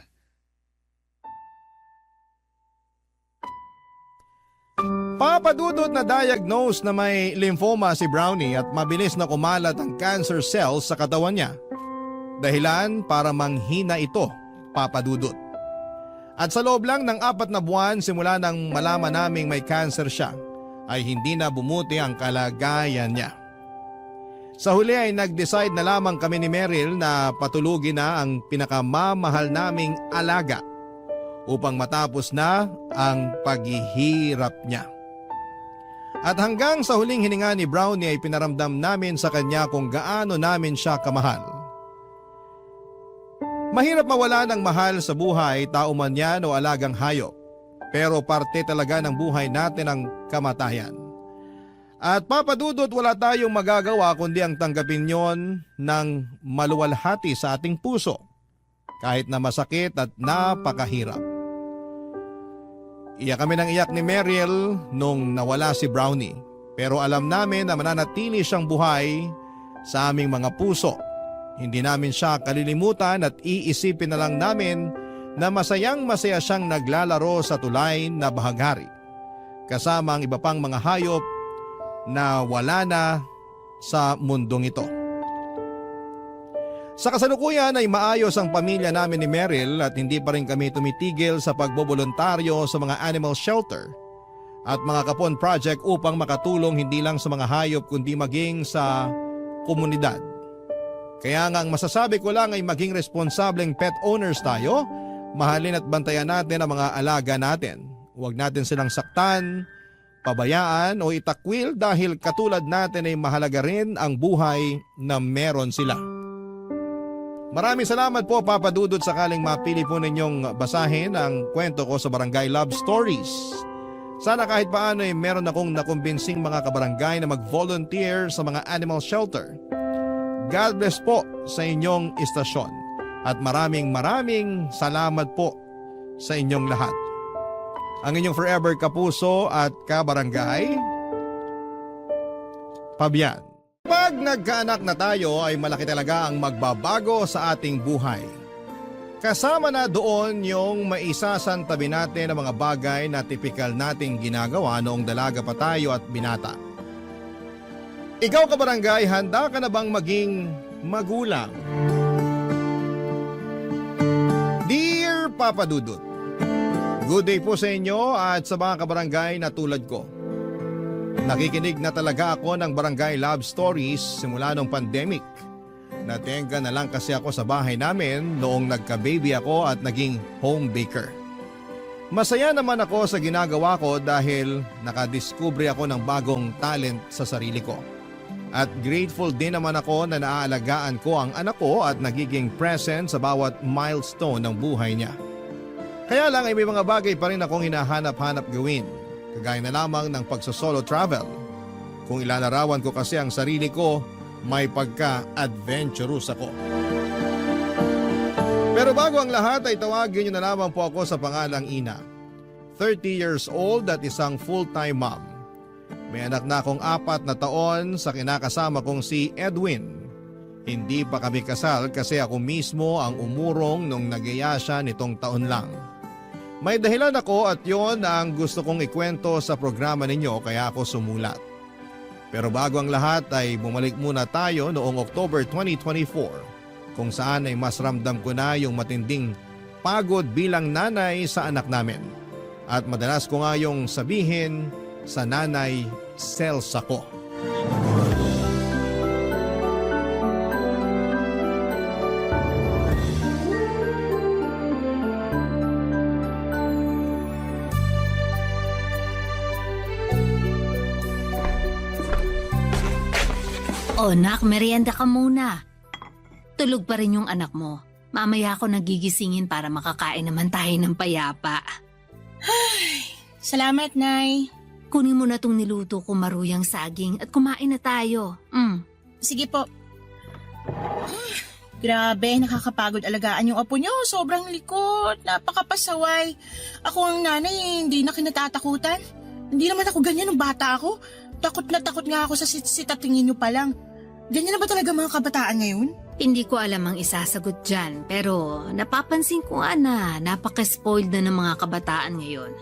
Papadudot na diagnose na may lymphoma si Brownie at mabilis na kumalat ang cancer cells sa katawan niya. Dahilan para manghina ito, papadudot. At sa loob lang ng 4 na buwan simula nang malaman naming may cancer siya, ay hindi na bumuti ang kalagayan niya. Sa huli ay nag-decide na lamang kami ni Meryl na patulugin na ang pinakamamahal naming alaga upang matapos na ang paghihirap niya. At hanggang sa huling hininga ni Brownie ay pinaramdam namin sa kanya kung gaano namin siya kamahal. Mahirap mawala ng mahal sa buhay, tao man yan o alagang hayop. Pero parte talaga ng buhay natin ang kamatayan. At papadudot wala tayong magagawa kundi ang tanggapin yon ng maluwalhati sa ating puso. Kahit na masakit at napakahirap. Iyak kami ng iyak ni Meryl nung nawala si Brownie. Pero alam namin na mananatili siyang buhay sa aming mga puso. Hindi namin siya kalilimutan at iisipin na lang namin na masayang masaya siyang naglalaro sa tulay na bahaghari. Kasama ang iba pang mga hayop na wala na sa mundong ito. Sa kasalukuyan ay maayos ang pamilya namin ni Meryl at hindi pa rin kami tumitigil sa pagbobolontaryo sa mga animal shelter at mga kapon project upang makatulong hindi lang sa mga hayop kundi maging sa komunidad. Kaya nga ang masasabi ko lang ay maging responsableng pet owners tayo, mahalin at bantayan natin ang mga alaga natin. Huwag natin silang saktan, pabayaan o itakwil dahil katulad natin ay mahalaga rin ang buhay na meron sila. Maraming salamat po Papa Dudut sakaling mapili po ninyong basahin ang kwento ko sa Barangay Love Stories. Sana kahit paano ay meron akong nakumbinsing mga kabarangay na mag-volunteer sa mga animal shelter. God bless po sa inyong istasyon at maraming salamat po sa inyong lahat. Ang inyong forever kapuso at kabarangay, Fabian. Pag nagkaanak na tayo ay malaki talaga ang magbabago sa ating buhay. Kasama na doon yung maisasantabi natin ang mga bagay na tipikal nating ginagawa noong dalaga pa tayo at binata. Ikaw kabarangay, handa ka na bang maging magulang? Dear Papa Dudut, good day po sa inyo at sa mga kabarangay na tulad ko. Nakikinig na talaga ako ng Barangay Love Stories simula nung pandemic. Natenga na lang kasi ako sa bahay namin noong nagka-baby ako at naging home baker. Masaya naman ako sa ginagawa ko dahil nakadiskubre ako ng bagong talent sa sarili ko. At grateful din naman ako na naaalagaan ko ang anak ko at nagiging present sa bawat milestone ng buhay niya. Kaya lang ay may mga bagay pa rin akong hinahanap-hanap gawin. Kagaya na lamang ng pagsosolo travel. Kung ilalarawan ko kasi ang sarili ko, may pagka-adventurous ako. Pero bago ang lahat ay tawagin niyo na lamang po ako sa pangalang Ina. 30 years old at isang full-time mom. May anak na akong 4 na taon sa kinakasama kong si Edwin. Hindi pa kami kasal kasi ako mismo ang umurong nung nagaya siya nitong taon lang. May dahilan ako at yon ang gusto kong ikwento sa programa ninyo kaya ako sumulat. Pero bago ang lahat ay bumalik muna tayo noong October 2024 kung saan ay mas ramdam ko na yung matinding pagod bilang nanay sa anak namin. At madalas ko nga yung sabihin sa nanay, cells ako. Oh, nak, merienda ka muna. Tulog pa rin yung anak mo. Mamaya ako nagigisingin para makakain naman tayo ng payapa. Salamat, Nay. Kunin mo na tong niluto ko maruyang saging at kumain na tayo. Sige po. Grabe, nakakapagod alagaan yung apo niyo. Sobrang likot, napakapasaway. Ako ang nanay, hindi na kinatatakutan. Hindi naman ako ganyan nung bata ako. Takot na takot nga ako sa sitatingin niyo pa lang. Ganyan na ba talaga mga kabataan ngayon? Hindi ko alam ang isasagot dyan, pero napapansin ko nga na napaka-spoiled na ng mga kabataan ngayon.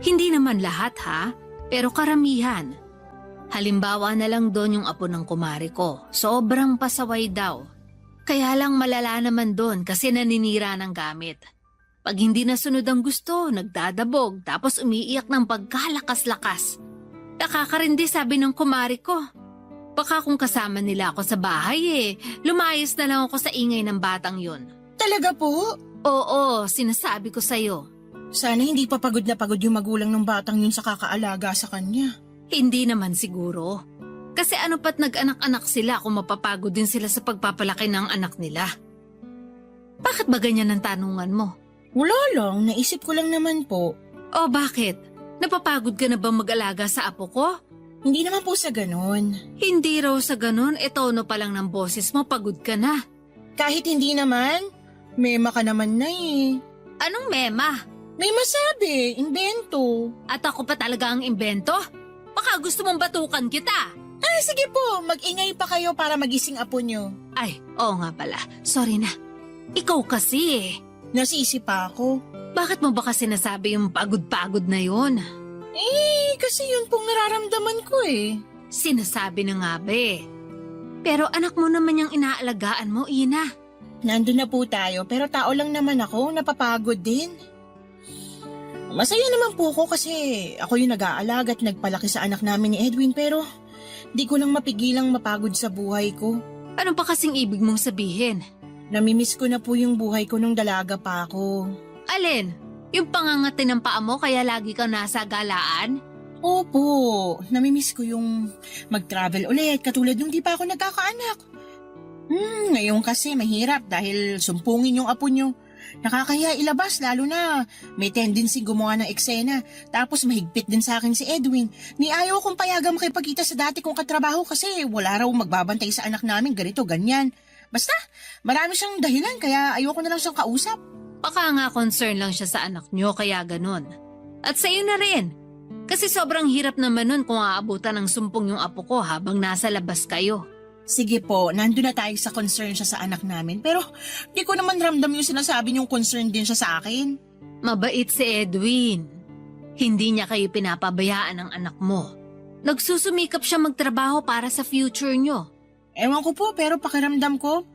Hindi naman lahat ha, pero karamihan. Halimbawa na lang doon yung apo ng kumari ko, sobrang pasaway daw. Kaya lang malala naman doon kasi naninira ng gamit. Pag hindi nasunod ang gusto, nagdadabog tapos umiiyak ng pagkalakas-lakas. Nakakarindi sabi ng kumari ko. Baka kung kasama nila ako sa bahay lumayas na lang ako sa ingay ng batang yun. Talaga po? Oo, sinasabi ko sa'yo. Sana hindi pa pagod na pagod yung magulang ng batang yun sa kakaalaga sa kanya. Hindi naman siguro. Kasi ano pat nag-anak-anak sila kung mapapagod din sila sa pagpapalaki ng anak nila. Bakit ba ganyan ang tanungan mo? Wala lang, naisip ko lang naman po. O bakit? Napapagod ka na ba mag-alaga sa apo ko? Hindi naman po sa ganon. Hindi raw sa ganun, tono pa lang ng boses mo, pagod ka na. Kahit hindi naman, mema ka naman na eh. Anong mema? May masabi, invento. At ako pa talaga ang imbento? Baka gusto mong batukan kita. Sige po, mag-ingay pa kayo para magising apo nyo. Ay, oo nga pala. Sorry na. Ikaw kasi Nasisi pa ako. Bakit mo ba kasi nasabi yung pagod-pagod na yun? Kasi yun pong nararamdaman ko eh. Sinasabi na nga ba eh. Pero anak mo naman yung inaalagaan mo, Ina. Nandun na po tayo pero tao lang naman ako, napapagod din. Masaya naman po ako kasi ako yung nag-aalaga at nagpalaki sa anak namin ni Edwin pero di ko lang mapigilang mapagod sa buhay ko. Ano pa kasing ibig mong sabihin? Namimiss ko na po yung buhay ko nung dalaga pa ako. Alin? Yung pangangati ng paa mo kaya lagi kang nasa galaan? Opo, namimiss ko yung mag-travel ulit katulad nung di pa ako nagkakaanak. Ngayon kasi mahirap dahil sumpungin yung apo nyo. Nakakahiya ilabas lalo na may tendency gumawa ng eksena. Tapos mahigpit din sa akin si Edwin. Ni ayaw kong payagang makipagkita sa dati kong katrabaho kasi wala raw magbabantay sa anak namin ganito ganyan. Basta marami siyang dahilan kaya ayoko na lang siyang kausap. Baka nga concern lang siya sa anak nyo kaya ganun. At sa'yo na rin. Kasi sobrang hirap naman nun kung aabutan ng sumpong yung apo ko habang nasa labas kayo. Sige po, nandun na tayo sa concern siya sa anak namin. Pero di ko naman ramdam yung sinasabi niyong concern din siya sa akin. Mabait si Edwin. Hindi niya kayo pinapabayaan ng anak mo. Nagsusumikap siya magtrabaho para sa future nyo. Ewan ko po pero pakiramdam ko,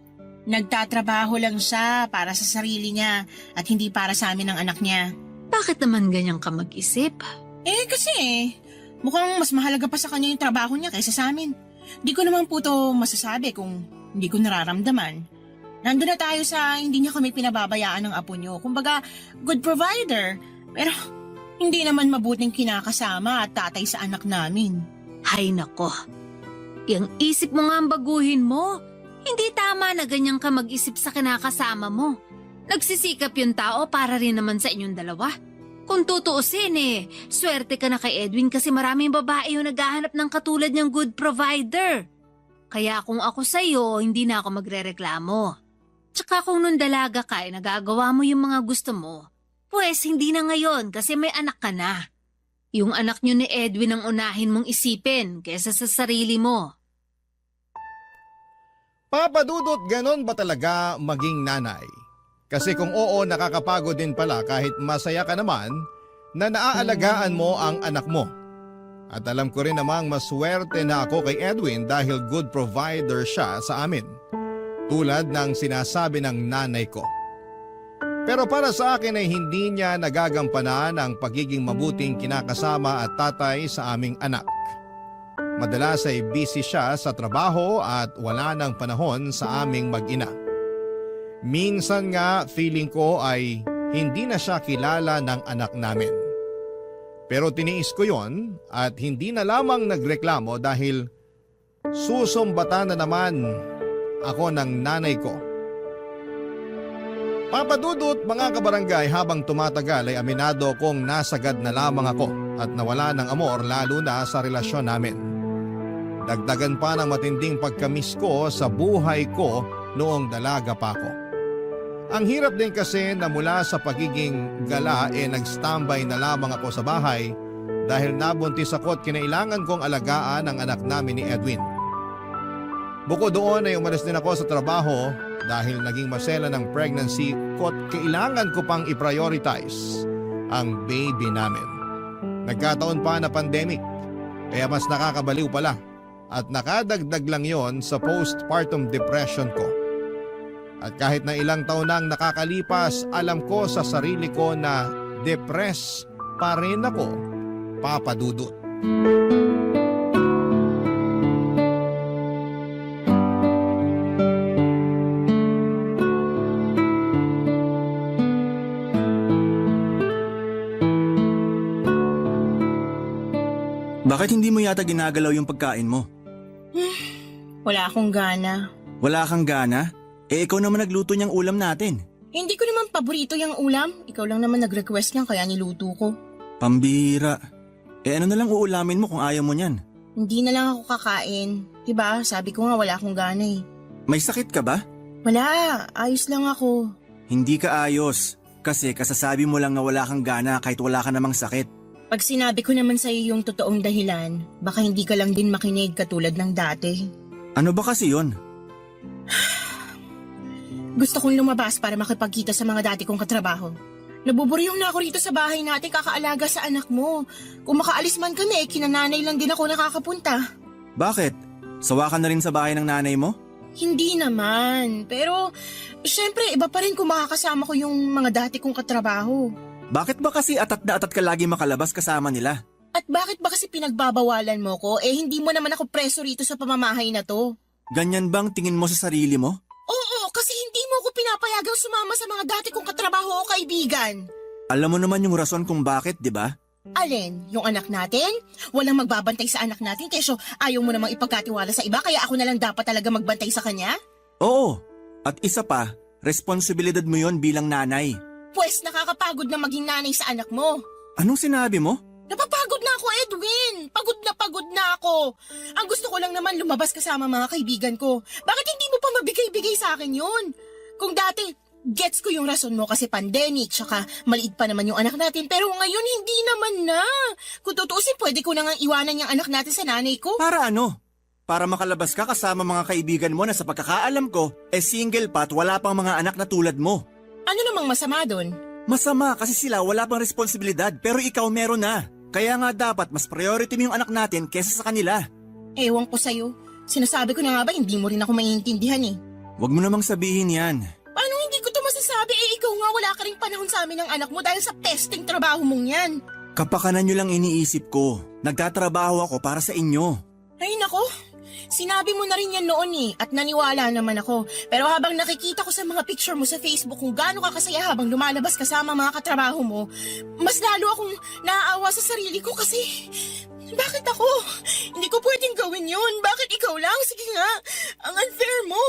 nagtatrabaho lang siya para sa sarili niya at hindi para sa amin ng anak niya. Bakit naman ganyan ka mag-isip? Kasi mukhang mas mahalaga pa sa kanya yung trabaho niya kaysa sa amin. Di ko naman po to masasabi kung hindi ko nararamdaman. Nandun na tayo sa hindi niya kami pinababayaan ng apo niyo. Kumbaga, good provider. Pero hindi naman mabuting kinakasama at tatay sa anak namin. Hay nako. Yang isip mo nga ang baguhin mo. Hindi tama na ganyan ka mag-isip sa kinakasama mo. Nagsisikap yung tao para rin naman sa inyong dalawa. Kung tutuusin swerte ka na kay Edwin kasi maraming babae yung naghahanap ng katulad niyang good provider. Kaya kung ako sa'yo, hindi na ako magrereklamo. Tsaka kung nung dalaga ka ay nagagawa mo yung mga gusto mo, pues hindi na ngayon kasi may anak ka na. Yung anak niyo ni Edwin ang unahin mong isipin kesa sa sarili mo. Papa Dudut, ganon ba talaga maging nanay? Kasi kung oo, nakakapagod din pala kahit masaya ka naman na naaalagaan mo ang anak mo. At alam ko rin namang maswerte na ako kay Edwin dahil good provider siya sa amin. Tulad ng sinasabi ng nanay ko. Pero para sa akin ay hindi niya nagagampanan ang pagiging mabuting kinakasama at tatay sa aming anak. Madalas ay busy siya sa trabaho at wala nang panahon sa aming mag-ina. Minsan nga feeling ko ay hindi na siya kilala ng anak namin. Pero tiniis ko yon at hindi na lamang nagreklamo dahil susumbatan na naman ako ng nanay ko. Papa Dudut, mga kabarangay, habang tumatagal ay aminado kong nasagad na lamang ako at nawala ng amor lalo na sa relasyon namin. Dagdagan pa ng matinding pagkamiss ko sa buhay ko noong dalaga pa ako. Ang hirap din kasi na mula sa pagiging gala nag-standby na lamang ako sa bahay dahil nabuntis ako at kinailangan kong alagaan ang anak namin ni Edwin. Bukod doon ay umalis din ako sa trabaho dahil naging masela ng pregnancy ko at kailangan ko pang i-prioritize ang baby namin. Nagkataon pa na pandemic kaya mas nakakabaliw pala at nakadagdag lang yon sa postpartum depression ko. At kahit na ilang taon nang nakakalipas, alam ko sa sarili ko na depressed pa rin ako, Papa Dudut. Bakit hindi mo yata ginagalaw yung pagkain mo? Wala akong gana. Wala kang gana? Ikaw naman nagluto niyang ulam natin. Hindi ko naman paborito yung ulam. Ikaw lang naman nag-request niyan kaya niluto ko. Pambira. Ano na lang uulamin mo kung ayaw mo niyan? Hindi na lang ako kakain. Diba? Sabi ko nga wala akong gana eh. May sakit ka ba? Wala. Ayos lang ako. Hindi ka ayos. Kasi kasasabi mo lang na wala kang gana kahit wala ka namang sakit. Pag sinabi ko naman sa'yo yung totoong dahilan, baka hindi ka lang din makinig katulad ng dati. Ano ba kasi yon? Gusto kong lumabas para makipagkita sa mga dati kong katrabaho. Nabuburyong na ako rito sa bahay natin kakaalaga sa anak mo. Kung makaalis man kami, kinananay lang din ako nakakapunta. Bakit? Sawa ka na rin sa bahay ng nanay mo? Hindi naman, pero syempre iba pa rin kung makakasama ko yung mga dati kong katrabaho. Bakit ba kasi atat na atat ka lagi makalabas kasama nila? At bakit ba kasi pinagbabawalan mo ko? Hindi mo naman ako preso rito sa pamamahay na to. Ganyan bang tingin mo sa sarili mo? Oo, kasi hindi mo ko pinapayagang sumama sa mga dati kong katrabaho o kaibigan. Alam mo naman yung rason kung bakit, di ba? Alin? Yung anak natin? Walang magbabantay sa anak natin, kesyo ayaw mo namang ipagkatiwala sa iba kaya ako na lang dapat talaga magbantay sa kanya? Oo. At isa pa, responsibilidad mo yon bilang nanay. Pwes nakakapagod na maging nanay sa anak mo. Anong sinabi mo? Napapagod na ako, Edwin. Pagod na ako. Ang gusto ko lang naman lumabas kasama mga kaibigan ko. Bakit hindi mo pa mabigay-bigay sa akin yun? Kung dati, gets ko yung rason mo kasi pandemic, tsaka maliit pa naman yung anak natin. Pero ngayon, hindi naman na. Kung tutuusin, pwede ko na nga iwanan yung anak natin sa nanay ko. Para ano? Para makalabas ka kasama mga kaibigan mo na sa pagkakaalam ko, single pa at wala pang mga anak na tulad mo. Ano namang masama doon? Masama kasi sila wala pang responsibilidad pero ikaw meron na. Kaya nga dapat mas priority mo yung anak natin kesa sa kanila. Ewan ko sa'yo. Sinasabi ko na nga ba hindi mo rin ako maiintindihan eh. Huwag mo namang sabihin yan. Paano hindi ko to masasabi ikaw nga wala ka ring panahon sa amin ng anak mo dahil sa pesting trabaho mong yan. Kapakanan nyo lang iniisip ko. Nagtatrabaho ako para sa inyo. Ay nako, sinabi mo na rin yan noon eh at naniwala naman ako. Pero habang nakikita ko sa mga picture mo sa Facebook kung gaano ka kasaya habang lumalabas kasama mga katrabaho mo, mas lalo akong naaawa sa sarili ko kasi bakit ako? Hindi ko pwedeng gawin yun. Bakit ikaw lang? Sige nga, ang unfair mo.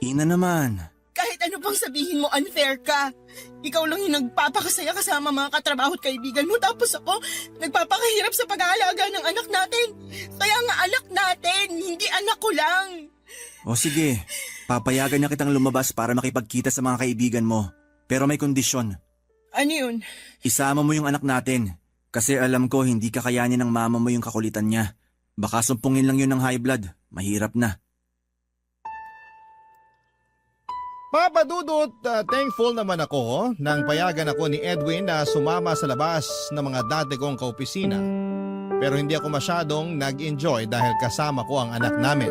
Ina naman. kahit ano pang sabihin mo, unfair ka. Ikaw lang yung nagpapakasaya kasama mga katrabaho at kaibigan mo, tapos ako, nagpapakahirap sa pag-aalaga ng anak natin. Kaya nga anak natin, hindi anak ko lang. O sige, papayagan na kitang lumabas para makipagkita sa mga kaibigan mo. Pero may kondisyon. Ano yun? Isama mo yung anak natin. Kasi alam ko hindi kakayanin ng mama mo yung kakulitan niya. Baka sumpungin lang yun ng high blood. Mahirap na. Papa Dudut, thankful naman ako nang payagan ako ni Edwin na sumama sa labas ng mga dati kong kaopisina. Pero hindi ako masyadong nag-enjoy dahil kasama ko ang anak namin.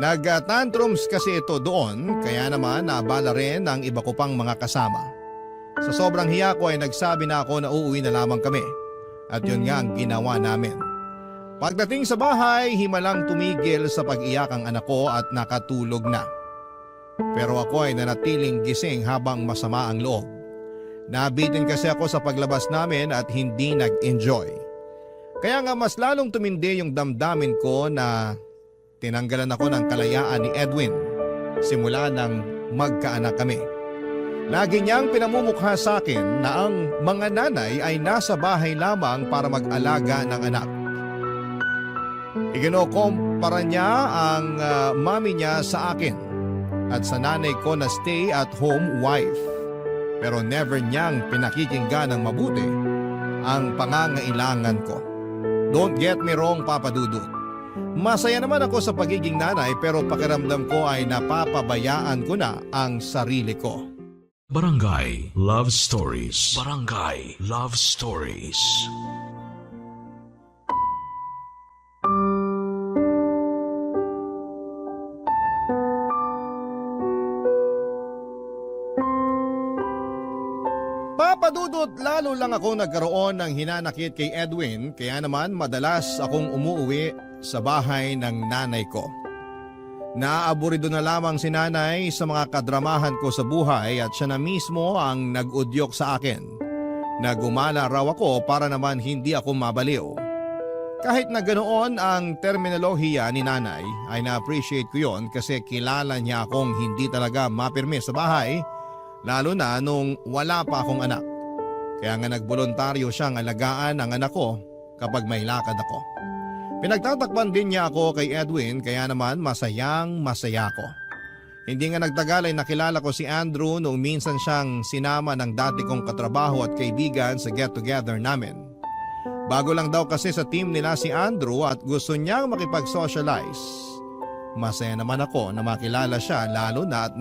Nag-tantrums kasi ito doon, kaya naman naabala rin ang iba ko pang mga kasama. Sa sobrang hiya ko ay nagsabi na ako na uuwi na lamang kami. At yun nga ang ginawa namin. Pagdating sa bahay, himalang tumigil sa pag-iyak ang anak ko at nakatulog na. Pero ako ay nanatiling gising habang masama ang loob. Nabitin kasi ako sa paglabas namin at hindi nag-enjoy. Kaya nga mas lalong tumindi yung damdamin ko na tinanggalan ako ng kalayaan ni Edwin simula nang magkaanak kami. Lagi niyang pinamumukha sa akin na ang mga nanay ay nasa bahay lamang para mag-alaga ng anak. Ikinokompara niya ang mami niya sa akin at sa nanay ko na stay-at-home wife. Pero never niyang pinakikinggan ng mabuti ang pangangailangan ko. Don't get me wrong, Papa Dudut. Masaya naman ako sa pagiging nanay pero pakiramdam ko ay napapabayaan ko na ang sarili ko. Barangay Love Stories. Barangay Love Stories. Papa Dudut, lalo lang ako nagkaroon ng hinanakit kay Edwin kaya naman madalas akong umuwi sa bahay ng nanay ko. Naaaburido na lamang si nanay sa mga kadramahan ko sa buhay at siya na mismo ang nag-udyok sa akin na gumala raw ako para naman hindi ako mabaliw. Kahit na ganoon ang terminolohiya ni nanay ay na-appreciate ko yon kasi kilala niya akong hindi talaga mapirme sa bahay lalo na nung wala pa akong anak. Kaya nga nagboluntaryo siyang alagaan ang anak ko kapag may lakad ako. Pinagtatakpan din niya ako kay Edwin kaya naman masayang masaya ko. Hindi nga nagtagal ay nakilala ko si Andrew noong minsan siyang sinama ng dati kong katrabaho at kaibigan sa get-together namin. Bago lang daw kasi sa team nila si Andrew at gusto niyang makipag-socialize. Masaya naman ako na makilala siya lalo na at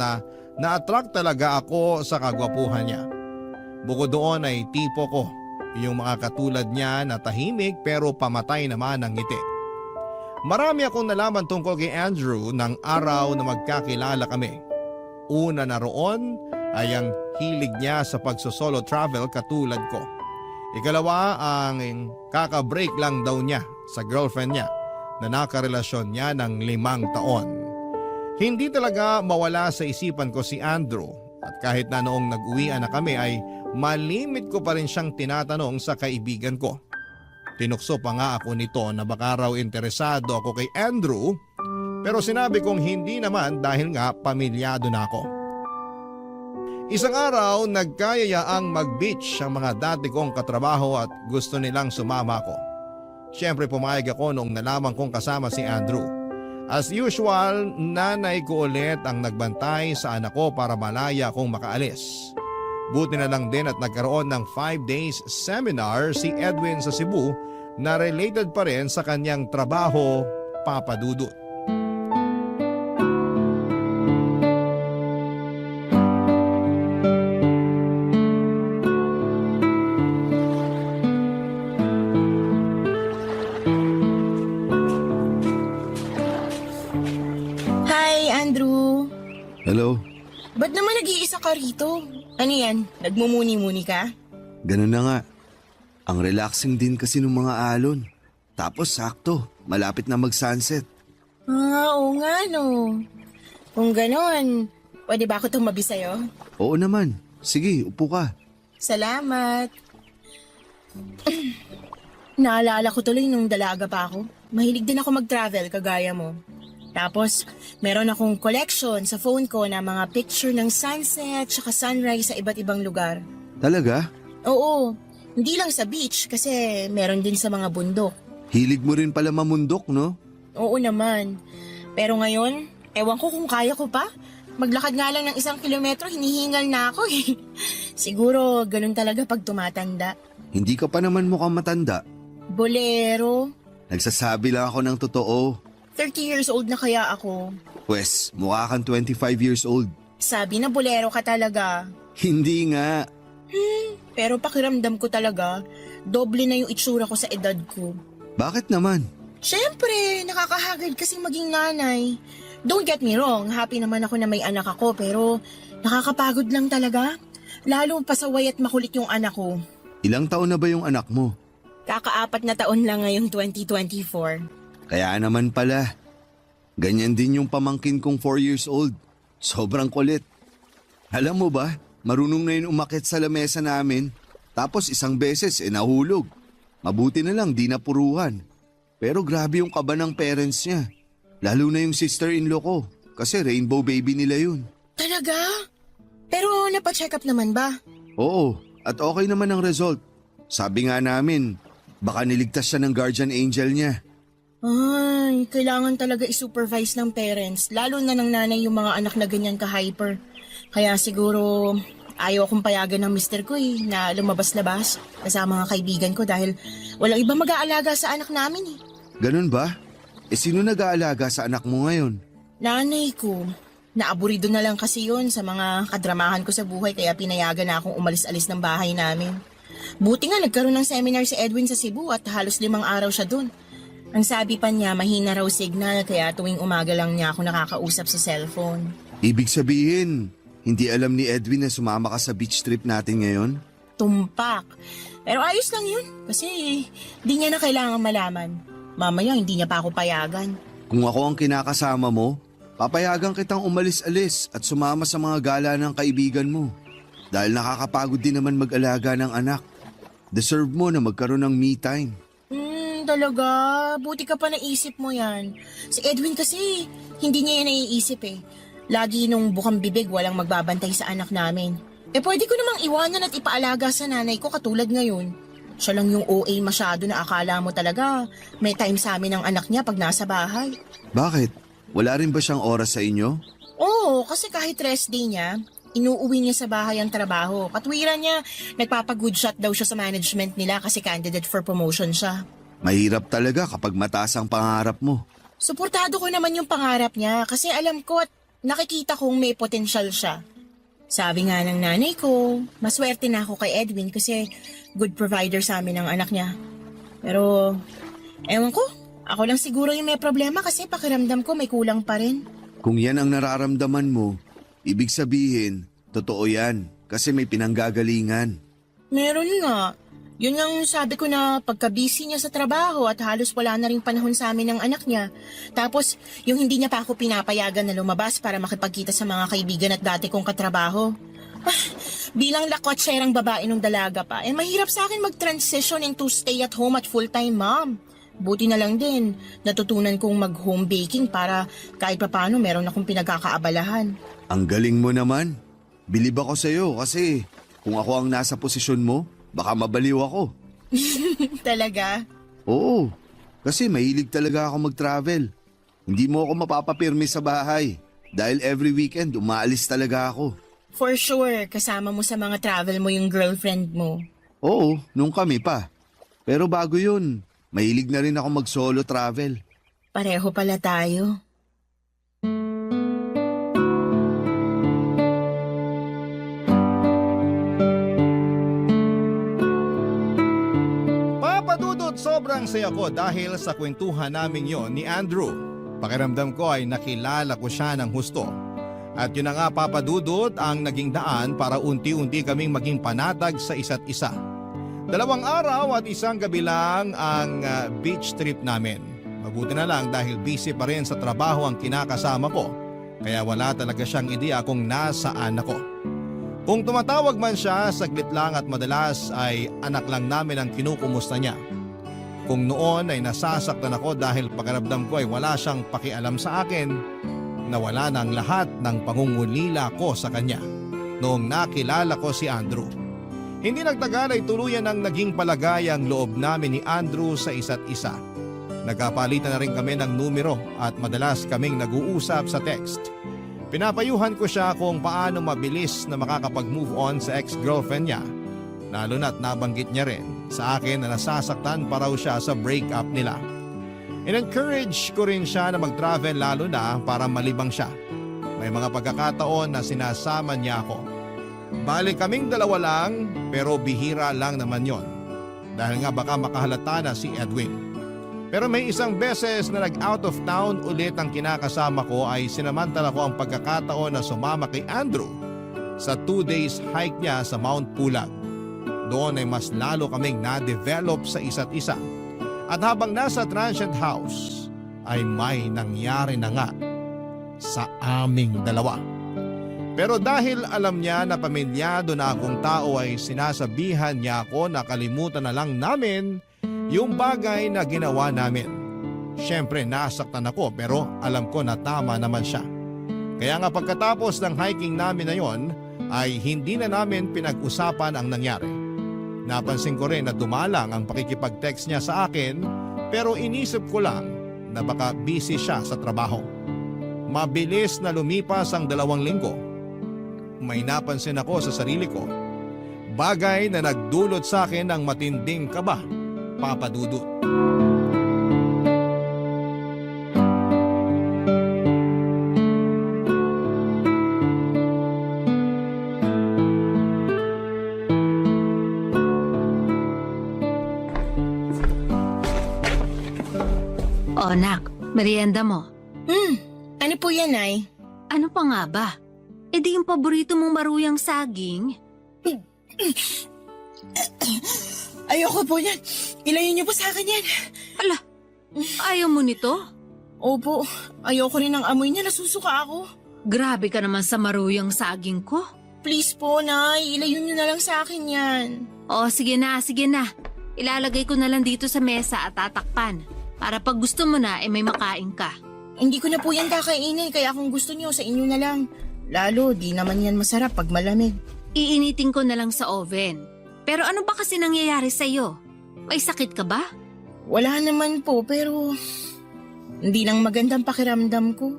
na-attract talaga ako sa kagwapuhan niya. Bukod doon ay tipo ko. Yung mga katulad niya na tahimik pero pamatay naman ang ngiti. Marami akong nalaman tungkol kay Andrew ng araw na magkakilala kami. Una na roon ay ang hilig niya sa pagsosolo travel katulad ko. Ikalawa ang kaka-break lang daw niya sa girlfriend niya na nakarelasyon niya ng 5 taon. Hindi talaga mawala sa isipan ko si Andrew at kahit na noong nag-uwian na kami ay malimit ko pa rin siyang tinatanong sa kaibigan ko. Tinukso pa nga ako nito na baka raw interesado ako kay Andrew pero sinabi kong hindi naman dahil nga pamilyado na ako. Isang araw nagkayayaang mag-beach ang mga dati kong katrabaho at gusto nilang sumama ako. Siyempre pumayag ako noong nalaman kong kasama si Andrew. As usual, nanay ko ulit ang nagbantay sa anak ko para malaya akong makaalis. Buti na lang din at nagkaroon ng 5 days seminar si Edwin sa Cebu na related pa rin sa kanyang trabaho, Papa Dudut. Hi, Andrew. Hello? Ba't naman nag-iisa ka rito? Ano yan? Nagmumuni-muni ka? Ganun na nga. Ang relaxing din kasi ng mga alon. Tapos sakto, malapit na mag-sunset. Oo nga no. Kung ganon, pwede ba ako tumabi sa'yo? Oo naman. Sige, upo ka. Salamat. Naalala ko tuloy nung dalaga pa ako. Mahilig din ako mag-travel kagaya mo. Tapos, meron akong collection sa phone ko na mga picture ng sunset tsaka sunrise sa iba't ibang lugar. Talaga? Oo, hindi lang sa beach kasi meron din sa mga bundok. Hilig mo rin pala mamundok, no? Oo naman. Pero ngayon, ewan ko kung kaya ko pa. Maglakad nga lang ng 1 kilometro, hinihingal na ako eh. Siguro, ganun talaga pag tumatanda. Hindi ka pa naman mukhang matanda. Bolero. Nagsasabi lang ako ng totoo. 30 years old na kaya ako. Pwes, mukha kang 25 years old. Sabi na bolero ka talaga. Hindi nga. Pero pakiramdam ko talaga, doble na yung itsura ko sa edad ko. Bakit naman? Siyempre, nakakahagad kasing maging nanay. Don't get me wrong, happy naman ako na may anak ako pero nakakapagod lang talaga. Lalo pasaway at makulit yung anak ko. Ilang taon na ba yung anak mo? Kaka-4 na taon lang ngayong 2024. Kaya naman pala. Ganyan din yung pamangkin kong 4 years old. Sobrang kulit. Alam mo ba, marunong na yun umakyat sa lamesa namin. Tapos 1 beses nahulog. Mabuti na lang di napuruhan. Pero grabe yung kaba ng parents niya. Lalo na yung sister-in-law ko. Kasi rainbow baby nila yun. Talaga? Pero napacheck up naman ba? Oo, at okay naman ang result. Sabi nga namin, baka niligtas siya ng guardian angel niya. Ay, kailangan talaga i-supervise ng parents, lalo na ng nanay yung mga anak na ganyan ka-hyper. Kaya siguro ayaw akong payagan ng mister ko na lumabas-labas kasama mga kaibigan ko dahil walang iba mag-aalaga sa anak namin eh. Ganun ba? Sino nag-aalaga sa anak mo ngayon? Nanay ko. Naaburido na lang kasi yun sa mga kadramahan ko sa buhay kaya pinayagan na akong umalis-alis ng bahay namin. Buti nga nagkaroon ng seminar si Edwin sa Cebu at halos 5 araw siya dun. Ang sabi pa niya mahina raw signal kaya tuwing umaga lang niya ako nakakausap sa cellphone. Ibig sabihin, hindi alam ni Edwin na sumama ka sa beach trip natin ngayon? Tumpak. Pero ayos lang yun kasi di niya na kailangan malaman. Mamaya hindi niya pa ako payagan. Kung ako ang kinakasama mo, papayagan kitang umalis-alis at sumama sa mga gala ng kaibigan mo. Dahil nakakapagod din naman mag-alaga ng anak. Deserve mo na magkaroon ng me time. Talaga? Buti ka pa naisip mo yan. Si Edwin kasi, hindi niya yan naiisip eh. Lagi nung bukang bibig walang magbabantay sa anak namin. Pwede ko namang iwanan at ipaalaga sa nanay ko katulad ngayon. Siya lang yung OA masyado na akala mo talaga may time sa amin ng anak niya pag nasa bahay. Bakit? Wala rin ba siyang oras sa inyo? Oo, kasi kahit rest day niya, inuuwi niya sa bahay ang trabaho. Katwiran niya, nagpapag-good shot daw siya sa management nila kasi candidate for promotion siya. Mahirap talaga kapag mataas ang pangarap mo. Suportado ko naman yung pangarap niya kasi alam ko at nakikita kong may potensyal siya. Sabi nga ng nanay ko, maswerte na ako kay Edwin kasi good provider sa amin ang anak niya. Pero, ewan ko, ako lang siguro yung may problema kasi pakiramdam ko may kulang pa rin. Kung yan ang nararamdaman mo, ibig sabihin, totoo yan kasi may pinanggagalingan. Meron nga. Yun ang sabi ko na pagka-busy niya sa trabaho at halos wala na rin panahon sa amin ng anak niya. Tapos, yung hindi niya pa ako pinapayagan na lumabas para makipagkita sa mga kaibigan at dati kong katrabaho. Bilang lakwatserang babae nung dalaga pa, mahirap sa akin mag-transition into stay at home at full-time mom. Buti na lang din, natutunan kong mag-home baking para kahit papano meron akong pinagkakaabalahan. Ang galing mo naman. Bilib ako sa'yo kasi kung ako ang nasa posisyon mo, baka mabaliw ako. Talaga? Oo, kasi mahilig talaga ako mag-travel. Hindi mo ako mapapapirmi sa bahay dahil every weekend umaalis talaga ako. For sure, kasama mo sa mga travel mo yung girlfriend mo. Oo, nung kami pa. Pero bago yun, mahilig na rin ako mag-solo travel. Pareho pala tayo. Papadudod sobrang saya ko dahil sa kwentuhan namin yon ni Andrew. Pakiramdam ko ay nakilala ko siya ng husto. At yun na nga papadudod ang naging daan para unti-unti kaming maging panatag sa isa't isa. 2 araw at 1 gabi lang ang beach trip namin. Mabuti na lang dahil busy pa rin sa trabaho ang kinakasama ko. Kaya wala talaga siyang ideya kung nasaan ako. Kung tumatawag man siya, saglit lang at madalas ay anak lang namin ang kinukumusta niya. Kung noon ay nasasaktan ako dahil pakiramdam ko ay wala siyang pakialam sa akin, nawala na ang lahat ng pangungulila ko sa kanya noong nakilala ko si Andrew. Hindi nagtagal ay tuluyan ang naging palagay ang loob namin ni Andrew sa isa't isa. Nagkapalitan na rin kami ng numero at madalas kaming nag-uusap sa text. Pinapayuhan ko siya kung paano mabilis na makakapag-move on sa ex-girlfriend niya, lalo na't nabanggit niya rin sa akin na nasasaktan pa raw siya sa breakup nila. In-encourage ko rin siya na mag-travel lalo na para malibang siya. May mga pagkakataon na sinasama niya ako. Bali kaming dalawa lang pero bihira lang naman yon. Dahil nga baka makahalata na si Edwin. Pero may isang beses na nag-out of town ulit ang kinakasama ko ay sinamantala ko ang pagkakataon na sumama kay Andrew sa 2 days hike niya sa Mount Pulag. Doon ay mas lalo kaming na-develop sa isa't isa. At habang nasa transient house ay may nangyari na nga sa aming dalawa. Pero dahil alam niya na pamilyado na akong tao ay sinasabihan niya ako na kalimutan na lang namin yung bagay na ginawa namin. Siyempre nasaktan ako pero alam ko na tama naman siya. Kaya nga pagkatapos ng hiking namin na yon ay hindi na namin pinag-usapan ang nangyari. Napansin ko rin na dumalang ang pakikipag-text niya sa akin pero inisip ko lang na baka busy siya sa trabaho. Mabilis na lumipas ang 2 linggo. May napansin ako sa sarili ko. Bagay na nagdulot sa akin ng matinding kaba, Papa Dudut. O nak, merienda mo. Ano po yan, Nay? Ano pa nga ba? E di yung paborito mong maruyang saging? Ayoko po yan. Ilayo niyo po sa akin yan. Ala, ayaw mo nito? Opo, ayoko rin ng amoy niya. Nasusuka ako. Grabe ka naman sa maruyang saging ko. Please po, Nay. Ilayo niyo na lang sa akin yan. O sige na, sige na. Ilalagay ko na lang dito sa mesa at tatakpan. Para pag gusto mo na, may makain ka. Hindi ko na po yan kakainin, kaya kung gusto niyo, sa inyo na lang. Lalo, di naman yan masarap pag malamig. Iinitin ko na lang sa oven. Pero ano ba kasi nangyayari sa'yo? May sakit ka ba? Wala naman po, pero hindi lang magandang pakiramdam ko.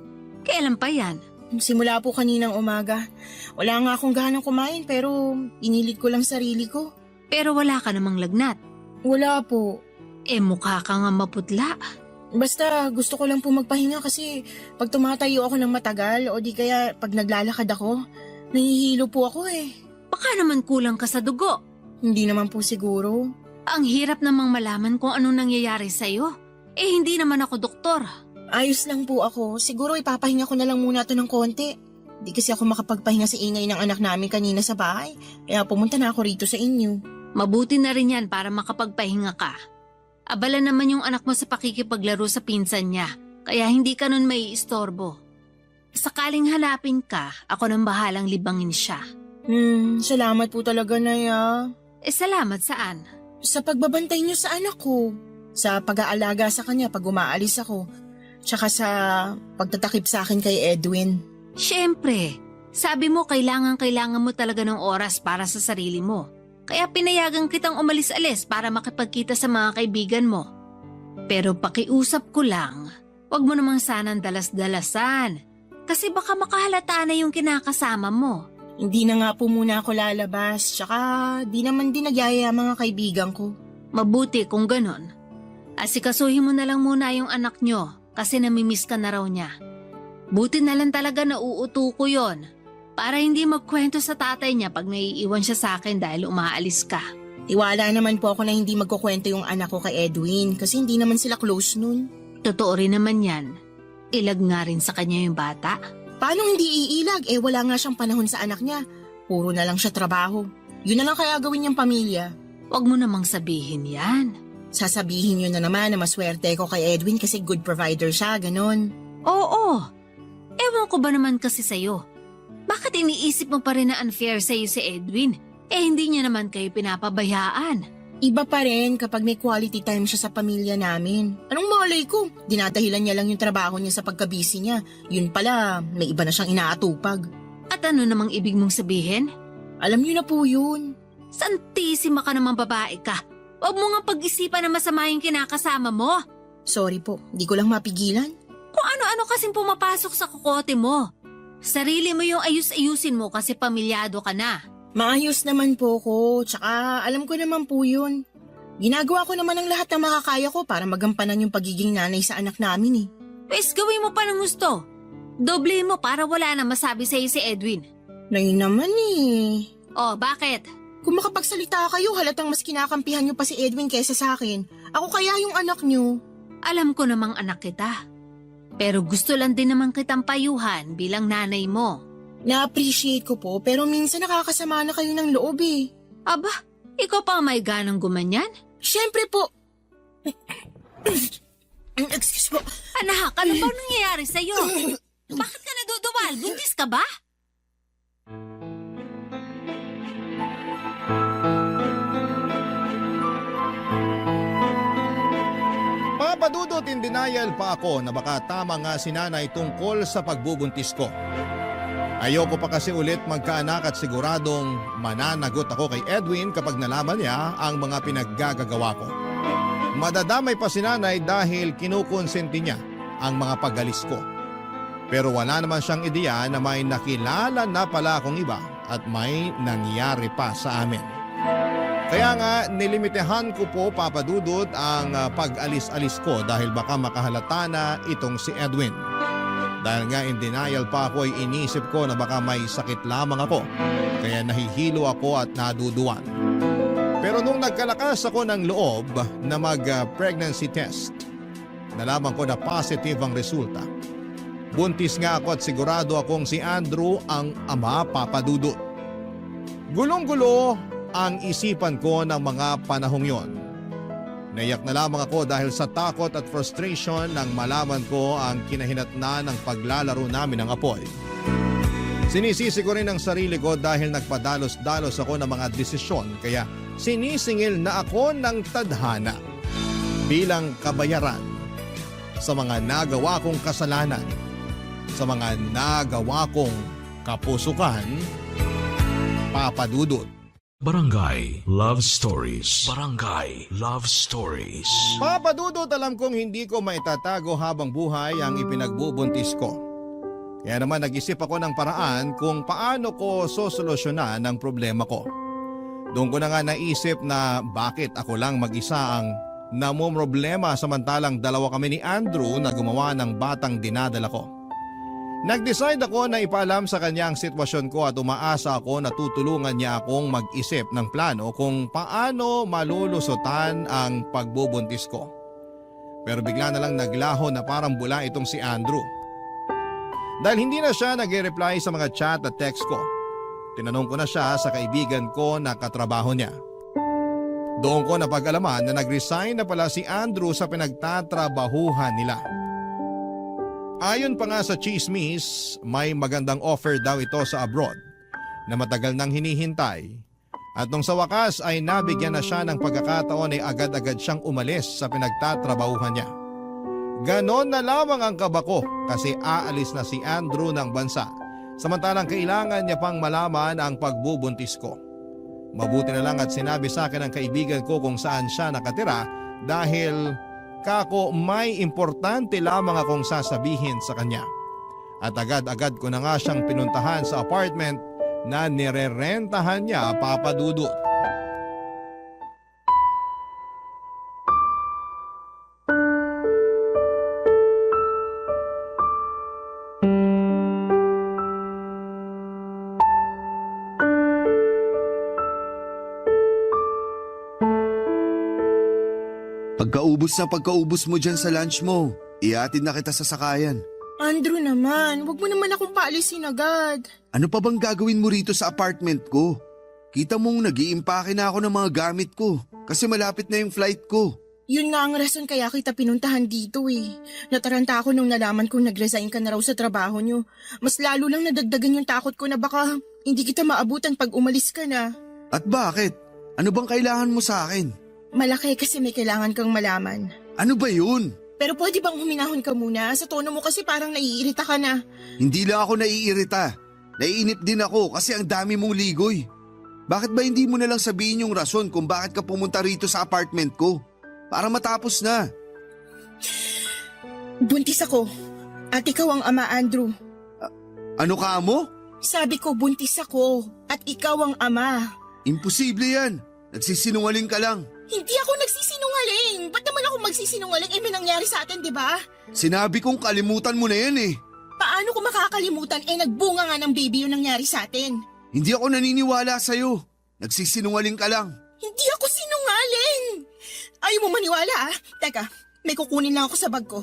Kailan pa yan? Simula po kaninang umaga. Wala nga akong ganang kumain, pero inilit ko lang sarili ko. Pero wala ka namang lagnat. Wala po. Mukha ka nga maputla. Basta gusto ko lang po magpahinga kasi pag tumatayo ako ng matagal o di kaya pag naglalakad ako, nahihilo po ako eh. Baka naman kulang ka sa dugo. Hindi naman po siguro. Ang hirap namang malaman kung anong nangyayari sa'yo. Hindi naman ako doktor. Ayos lang po ako. Siguro ipapahinga ko na lang muna ito ng konti. Di kasi ako makapagpahinga sa ingay ng anak namin kanina sa bahay. Kaya pumunta na ako rito sa inyo. Mabuti na rin yan para makapagpahinga ka. Abala naman yung anak mo sa pakikipaglaro sa pinsan niya, kaya hindi ka nun maiistorbo. Sakaling hanapin ka, ako nang bahalang libangin siya. Salamat po talaga, Naya. Salamat saan? Sa pagbabantay niyo sa anak ko. Sa pag-aalaga sa kanya pag umaalis ako. Tsaka sa pagtatakip sa akin kay Edwin. Siyempre, sabi mo kailangan mo talaga ng oras para sa sarili mo. Kaya pinayagan kitang umalis-alis para makipagkita sa mga kaibigan mo. Pero pakiusap ko lang, wag mo namang sanang dalas-dalasan. Kasi baka makahalata na yung kinakasama mo. Hindi na nga po muna ako lalabas. Tsaka di naman din nagyaya mga kaibigan ko. Mabuti kung ganon. Asikasuhin mo na lang muna yung anak nyo kasi namimiss ka na raw niya. Buti na lang talaga na uuto ko yon. Para hindi magkwento sa tatay niya pag naiiwan siya sa akin dahil umaalis ka. Tiwala naman po ako na hindi magkukwento yung anak ko kay Edwin kasi hindi naman sila close nun. Totoo rin naman yan. Ilag nga rin sa kanya yung bata. Paano hindi iilag? Wala nga siyang panahon sa anak niya. Puro na lang siya trabaho. Yun na lang kaya gawin niyang pamilya. Huwag mo namang sabihin yan. Sasabihin niyo na naman na maswerte ko kay Edwin kasi good provider siya, ganon. Oo. Ewan ko ba naman kasi sa'yo. Bakit iniisip mo pa rin na unfair sa'yo si Edwin? Hindi niya naman kayo pinapabayaan. Iba pa rin kapag may quality time siya sa pamilya namin. Anong malay ko? Dinadahilan niya lang yung trabaho niya sa pagkabisi niya. Yun pala, may iba na siyang inaatupag. At ano namang ibig mong sabihin? Alam niyo na po yun. Santisima ka namang babae ka. Huwag mo nga pag-isipan na masama yung kinakasama mo. Sorry po, di ko lang mapigilan. Kung ano-ano kasing pumapasok sa kukote mo. Sarili mo yung ayus-ayusin mo kasi pamilyado ka na. Maayos naman po ko, tsaka alam ko naman po yun. Ginagawa ko naman ang lahat ng makakaya ko para magampanan yung pagiging nanay sa anak namin eh. Pwes gawin mo pa ng gusto. Doble mo para wala na masabi sa'yo si Edwin. Na yun naman eh. Oh, bakit? Kung makapagsalita kayo, halatang mas kinakampihan niyo pa si Edwin kaysa sa akin. Ako kaya yung anak niyo. Alam ko namang anak kita. Pero gusto lang din naman kitang payuhan bilang nanay mo. Na-appreciate ko po, pero minsan nakakasama na kayo ng loob eh. Aba, ikaw pa ang may ganang gumanyan? Siyempre po. Excuse po. Anak, ano ba nangyayari sa'yo? Bakit ka naduduwal? Buntis ka ba? Papadudot in denial pa ako na baka tama nga si nanay tungkol sa pagbubuntis ko. Ayoko pa kasi ulit magkaanak at siguradong mananagot ako kay Edwin kapag nalaman niya ang mga pinaggagawa ko. Madadamay pa si nanay dahil kinukonsenti niya ang mga pagalis ko. Pero wala naman siyang ideya na may nakilala na pala akong iba at may nangyari pa sa amin. Kaya nga nilimitehan ko po papadudot ang pag-alis-alis ko dahil baka makahalata na itong si Edwin. Dahil nga in denial pa ako ay inisip ko na baka may sakit lamang ako. Kaya nahihilo ako at naduduwan. Pero nung nagkalakas ako ng loob na mag-pregnancy test, nalaman ko na positive ang resulta. Buntis nga ako at sigurado akong si Andrew ang ama papadudot. Gulong-gulo ang isipan ko ng mga panahong yon. Naiyak na lamang ako dahil sa takot at frustration nang malaman ko ang kinahinatnan ng paglalaro namin ng apoy. Sinisisi ko rin ang sarili ko dahil nagpadalos-dalos ako ng mga desisyon kaya sinisingil na ako ng tadhana bilang kabayaran sa mga nagawa kong kasalanan, sa mga nagawa kong kapusukan, papadudot. Barangay Love Stories. Barangay Love Stories. Papadudot, alam kong hindi ko maitatago habang buhay ang ipinagbubuntis ko. Kaya naman nag-isip ako ng paraan kung paano ko sosolusyonan ang problema ko. Doon ko na nga naisip na bakit ako lang mag-isa ang namumroblema samantalang dalawa kami ni Andrew na gumawa ng batang dinadala ko. Nag-decide ako na ipaalam sa kanya ang sitwasyon ko at umaasa ako na tutulungan niya akong mag-isip ng plano kung paano malulusutan ang pagbubuntis ko. Pero bigla na lang naglaho na parang bula itong si Andrew. Dahil hindi na siya nag-reply sa mga chat at text ko, tinanong ko na siya sa kaibigan ko na katrabaho niya. Doon ko napag-alaman na nag-resign na pala si Andrew sa pinagtatrabahuhan nila. Ayon pa nga sa chismis, may magandang offer daw ito sa abroad na matagal nang hinihintay. At nung sa wakas ay nabigyan na siya ng pagkakataon ay agad-agad siyang umalis sa pinagtatrabahuhan niya. Ganon na lamang ang kaba ko kasi aalis na si Andrew ng bansa. Samantalang kailangan niya pang malaman ang pagbubuntis ko. Mabuti na lang at sinabi sa akin ng kaibigan ko kung saan siya nakatira dahil kako may importante lamang akong sasabihin sa kanya. At agad-agad ko na nga siyang pinuntahan sa apartment na nirerentahan niya papadudot. Pagkaubos mo dyan sa lunch mo, iatid na kita sa sakayan. Andrew naman, wag mo naman akong paalisin agad. Ano pa bang gagawin mo rito sa apartment ko? Kita mong nag-iimpake na ako ng mga gamit ko kasi malapit na yung flight ko. Yun nga ang rason kaya kita pinuntahan dito eh. Nataranta ako nung nalaman kong nag-resign ka na raw sa trabaho nyo. Mas lalo lang nadagdagan yung takot ko na baka hindi kita maabutan pag umalis ka na. At bakit? Ano bang kailangan mo sa akin? Malaki kasi may kailangan kang malaman. Ano ba yun? Pero pwede bang huminahon ka muna? Sa tono mo kasi parang naiirita ka na. Hindi lang ako naiirita. Naiinip din ako kasi ang dami mong ligoy. Bakit ba hindi mo na lang sabihin yung rason kung bakit ka pumunta rito sa apartment ko? Para matapos na. Buntis ako. At ikaw ang ama, Andrew. Ano ka mo? Sabi ko buntis ako. At ikaw ang ama. Imposible yan. Nagsisinungaling ka lang. Hindi ako nagsisinungaling. Ba't naman ako magsisinungaling? May nangyari sa atin, di ba? Sinabi kong kalimutan mo na yan eh. Paano ko makakalimutan? Nagbunga nga ng baby yung nangyari sa atin. Hindi ako naniniwala sa'yo. Nagsisinungaling ka lang. Hindi ako sinungaling. Ayaw mo maniwala ah. Teka, may kukunin lang ako sa bag ko.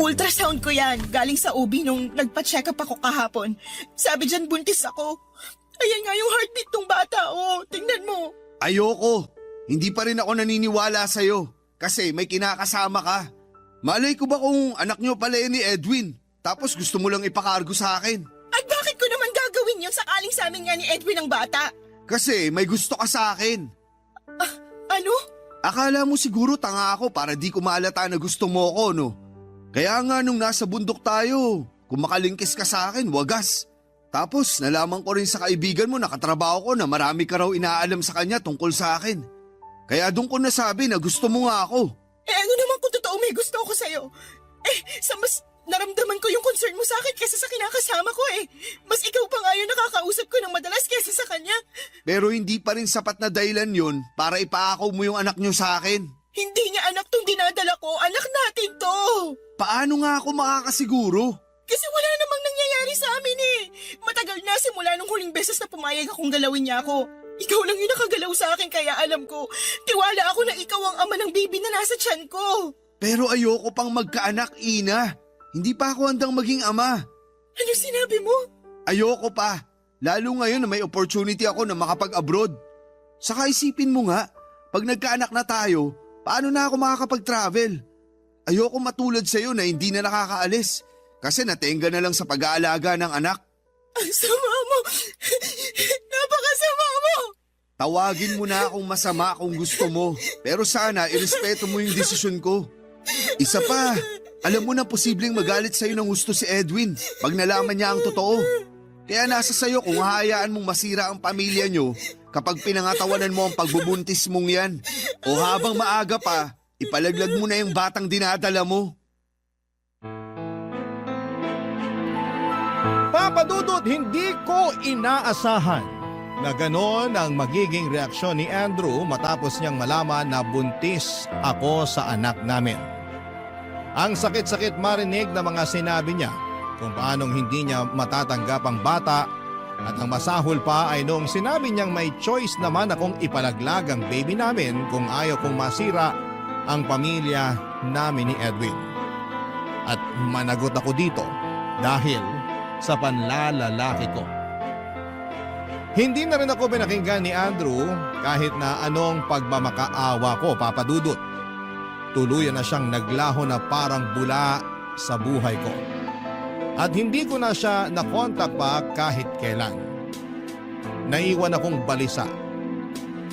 Ultrasound ko yan. Galing sa OB nung nagpa-check up ako kahapon. Sabi dyan buntis ako. Ayan nga yung heartbeat tong bata. Oh, tingnan mo. Ayoko. Hindi pa rin ako naniniwala sa'yo. Kasi may kinakasama ka. Malay ko ba kung anak niyo pala ni Edwin? Tapos gusto mo lang ipakargo sa akin. At bakit ko naman gagawin yun sakaling sa amin nga ni Edwin ang bata? Kasi may gusto ka sa akin. Ano? Akala mo siguro tanga ako para di ko maalata na gusto mo ako, no? Kaya nga nung nasa bundok tayo, kung makalingkis ka sa akin, wagas. Tapos nalaman ko rin sa kaibigan mo na katrabaho ko na marami ka raw inaalam sa kanya tungkol sa akin. Kaya doon ko nasabi na gusto mo nga ako. Ano naman kung totoo may gusto ako sa'yo? Sa mas naramdaman ko yung concern mo sa akin kesa sa kinakasama ko Mas ikaw pa nga yung nakakausap ko ng madalas kesa sa kanya. Pero hindi pa rin sapat na dahilan yun para ipaakaw mo yung anak niyo sa akin. Hindi niya anak tong dinadala ko, anak natin to. Paano nga ako makakasiguro? Kasi wala namang nangyayari sa amin Matagal na simula nung huling beses na pumayag akong galawin niya ako. Ikaw lang yung nakagalaw sa akin kaya alam ko. Tiwala ako na ikaw ang ama ng baby na nasa tiyan ko. Pero ayoko pang magkaanak, Ina. Hindi pa ako handang maging ama. Ano sinabi mo? Ayoko pa. Lalo ngayon na may opportunity ako na makapag-abroad. Saka isipin mo nga, pag nagkaanak na tayo, paano na ako makakapag-travel? Ayoko matulad sa'yo na hindi na nakakaalis. Kasi natenga na lang sa pag-aalaga ng anak. Ang sama mo. Napakasama mo. Tawagin mo na akong masama kung gusto mo. Pero sana irespeto mo yung desisyon ko. Isa pa, alam mo na posibleng magalit sa'yo ng gusto si Edwin pag nalaman niya ang totoo. Kaya nasa sa'yo kung hahayaan mong masira ang pamilya niyo kapag pinangatawanan mo ang pagbubuntis mong yan. O habang maaga pa, ipalaglag mo na yung batang dinadala mo. Papadudot, hindi ko inaasahan na ganon ang magiging reaksyon ni Andrew matapos niyang malaman na buntis ako sa anak namin. Ang sakit-sakit marinig na mga sinabi niya kung paanong hindi niya matatanggap ang bata at ang masahol pa ay nung sinabi niyang may choice naman akong ipalaglag ang baby namin kung ayaw kong masira ang pamilya namin ni Edwin. At managot ako dito dahil sa panlalalaki ko. Hindi na rin ako pinakinggan ni Andrew kahit na anong pagmamakaawa ko, papadudot. Tuluyan na siyang naglaho na parang bula sa buhay ko. At hindi ko na siya nakontak pa kahit kailan. Naiwan akong balisa,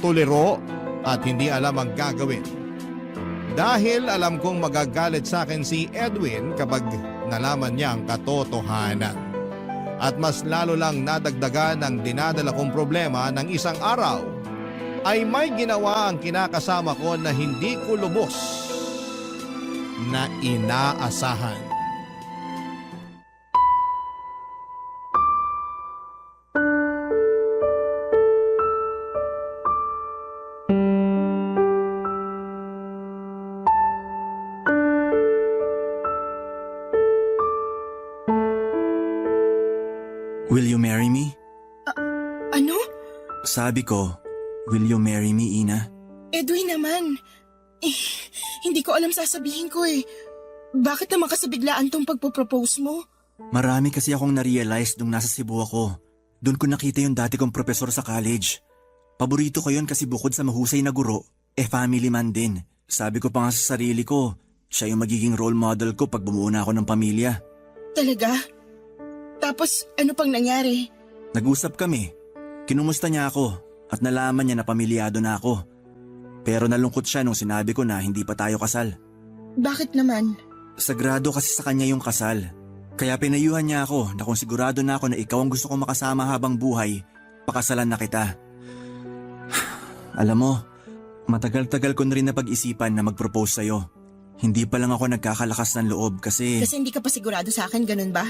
tuliro at hindi alam ang gagawin. Dahil alam kong magagalit sa akin si Edwin kapag nalaman niya ang katotohanan. At mas lalo lang nadagdagan ng dinadala kong problema ng isang araw ay may ginawa ang kinakasama ko na hindi ko lubos na inaasahan. Will you marry me? Ano? Sabi ko, will you marry me, Ina? Edwin naman. Hindi ko alam sasabihin ko Bakit naman kasi biglaan tong pagpo-propose mo? Marami kasi akong na-realize nung nasa Cebu ako. Doon ko nakita yung dati kong profesor sa college. Paborito ko yun kasi bukod sa mahusay na guro, family man din. Sabi ko pa nga sa sarili ko, siya yung magiging role model ko pag bumuo na ako ng pamilya. Talaga? Tapos ano pang nangyari? Nag-usap kami. Kinumusta niya ako at nalaman niya na pamilyado na ako. Pero nalungkot siya nung sinabi ko na hindi pa tayo kasal. Bakit naman? Sagrado kasi sa kanya yung kasal. Kaya pinayuhan niya ako na kung sigurado na ako na ikaw ang gusto kong makasama habang buhay, pakasalan na kita. Alam mo, matagal-tagal ko na rin napag-isipan na mag-propose sa'yo. Hindi pa lang ako nagkakalakas ng loob kasi Kasi hindi ka pa sigurado sa akin, ganun ba?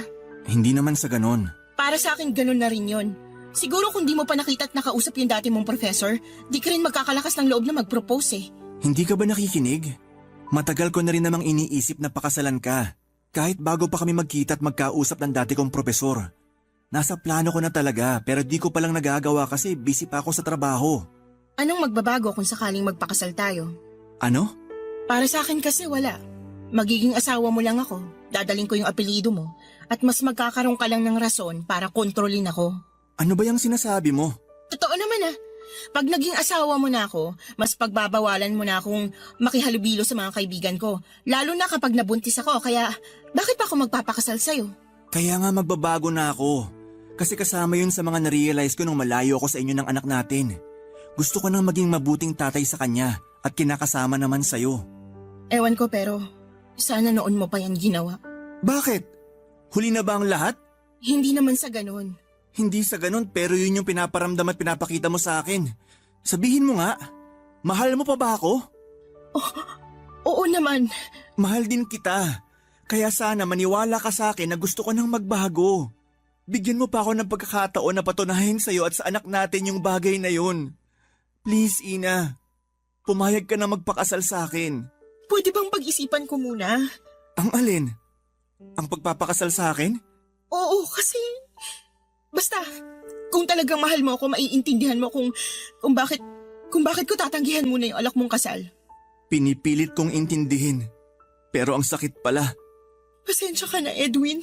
hindi naman sa ganon. Para sa akin, ganun na rin yon. Siguro kung di mo pa nakita at nakausap yung dati mong professor, di ka rin magkakalakas ng loob na mag-propose eh. Hindi ka ba nakikinig? Matagal ko na rin namang iniisip na pakasalan ka. Kahit bago pa kami magkita at magkausap ng dati kong profesor. Nasa plano ko na talaga pero di ko palang nagagawa kasi busy pa ako sa trabaho. Anong magbabago kung sakaling magpakasal tayo? Ano? Para sa akin kasi wala. Magiging asawa mo lang ako, dadaling ko yung apelyido mo, at mas magkakaroon ka lang ng rason para kontrolin ako. Ano ba yung sinasabi mo? Totoo naman ah. Pag naging asawa mo na ako, mas pagbabawalan mo na akong makihalubilo sa mga kaibigan ko. Lalo na kapag nabuntis ako, kaya bakit pa ako magpapakasal sa'yo? Kaya nga magbabago na ako. Kasi kasama yun sa mga narealize ko nung malayo ako sa inyo ng anak natin. Gusto ko nang maging mabuting tatay sa kanya at kinakasama naman sa'yo. Ewan ko pero, sana noon mo pa yan ginawa. Bakit? Huli na ba ang lahat? Hindi naman sa ganun. Hindi sa ganun pero yun yung pinaparamdam at pinapakita mo sa akin. Sabihin mo nga, mahal mo pa ba ako? Oo naman. Mahal din kita. Kaya sana maniwala ka sa akin na gusto ko nang magbago. Bigyan mo pa ako ng pagkakataon na patunahin sa'yo at sa anak natin yung bagay na yun. Please, Ina. Pumayag ka na magpakasal sa akin. Pwede bang pag-isipan ko muna? Ang alin? Ang pagpapakasal sa akin? Oo, kasi... Basta, kung talagang mahal mo ako, maiintindihan mo kung bakit ko tatanggihan muna yung alak mong kasal. Pinipilit kong intindihin. Pero ang sakit pala. Pasensya ka na, Edwin.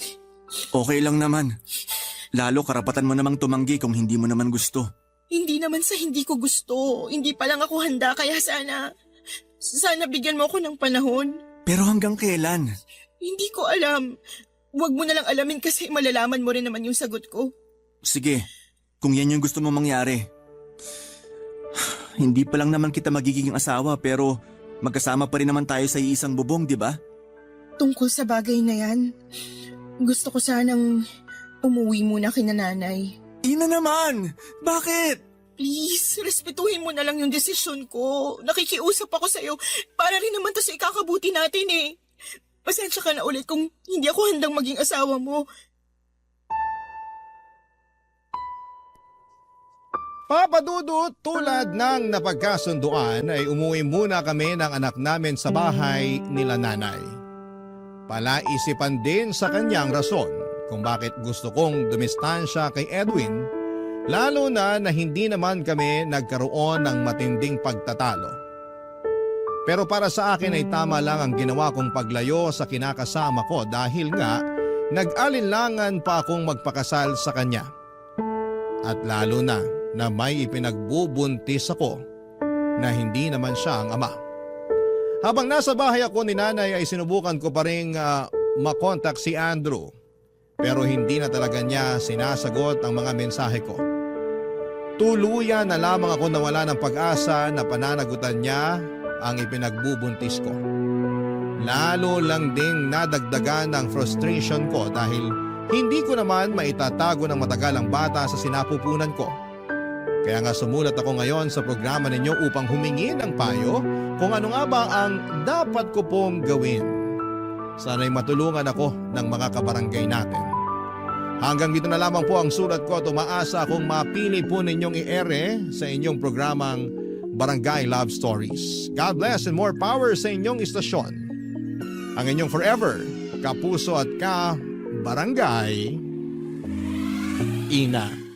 Okay lang naman. Lalo karapatan mo namang tumanggi kung hindi mo naman gusto. Hindi naman sa hindi ko gusto. Hindi pa lang ako handa, kaya sana bigyan mo ako ng panahon. Pero hanggang kailan? Hindi ko alam. Huwag mo na lang alamin kasi malalaman mo rin naman yung sagot ko. Sige, kung yan yung gusto mo mangyari. Hindi pa lang naman kita magiging asawa pero magkasama pa rin naman tayo sa iisang bubong, di ba? Tungkol sa bagay na yan, gusto ko sanang umuwi muna kina nanay. Ina naman! Bakit? Please, respetuhin mo na lang yung desisyon ko. Nakikiusap ako sa'yo para rin naman to sa ikakabuti natin eh. Pasensya ka na ulit kung hindi ako handang maging asawa mo. Papadudot, tulad ng napagkasunduan ay umuwi muna kami ng anak namin sa bahay nila nanay. Palaisipan din sa kanyang rason kung bakit gusto kong dumistansya kay Edwin, lalo na hindi naman kami nagkaroon ng matinding pagtatalo. Pero para sa akin ay tama lang ang ginawa kong paglayo sa kinakasama ko dahil nga nag-alinlangan pa akong magpakasal sa kanya. At lalo na may ipinagbubuntis ako na hindi naman siya ang ama. Habang nasa bahay ako ni nanay ay sinubukan ko pa rin makontak si Andrew. Pero hindi na talaga niya sinasagot ang mga mensahe ko. Tuluyan na lamang ako nawala ng pag-asa na pananagutan niya ang ipinagbubuntis ko. Lalo lang ding nadagdagan ng frustration ko dahil hindi ko naman maitatago ng matagal ang bata sa sinapupunan ko. Kaya nga sumulat ako ngayon sa programa ninyo upang humingi ng payo kung ano nga ba ang dapat ko pong gawin. Sana'y matulungan ako ng mga kabarangay natin. Hanggang dito na lamang po ang sulat ko at umaasa akong mapili po ninyong i-ere sa inyong programang Barangay Love Stories. God bless and more power sa inyong istasyon. Ang inyong forever, kapuso at ka-barangay, Ina.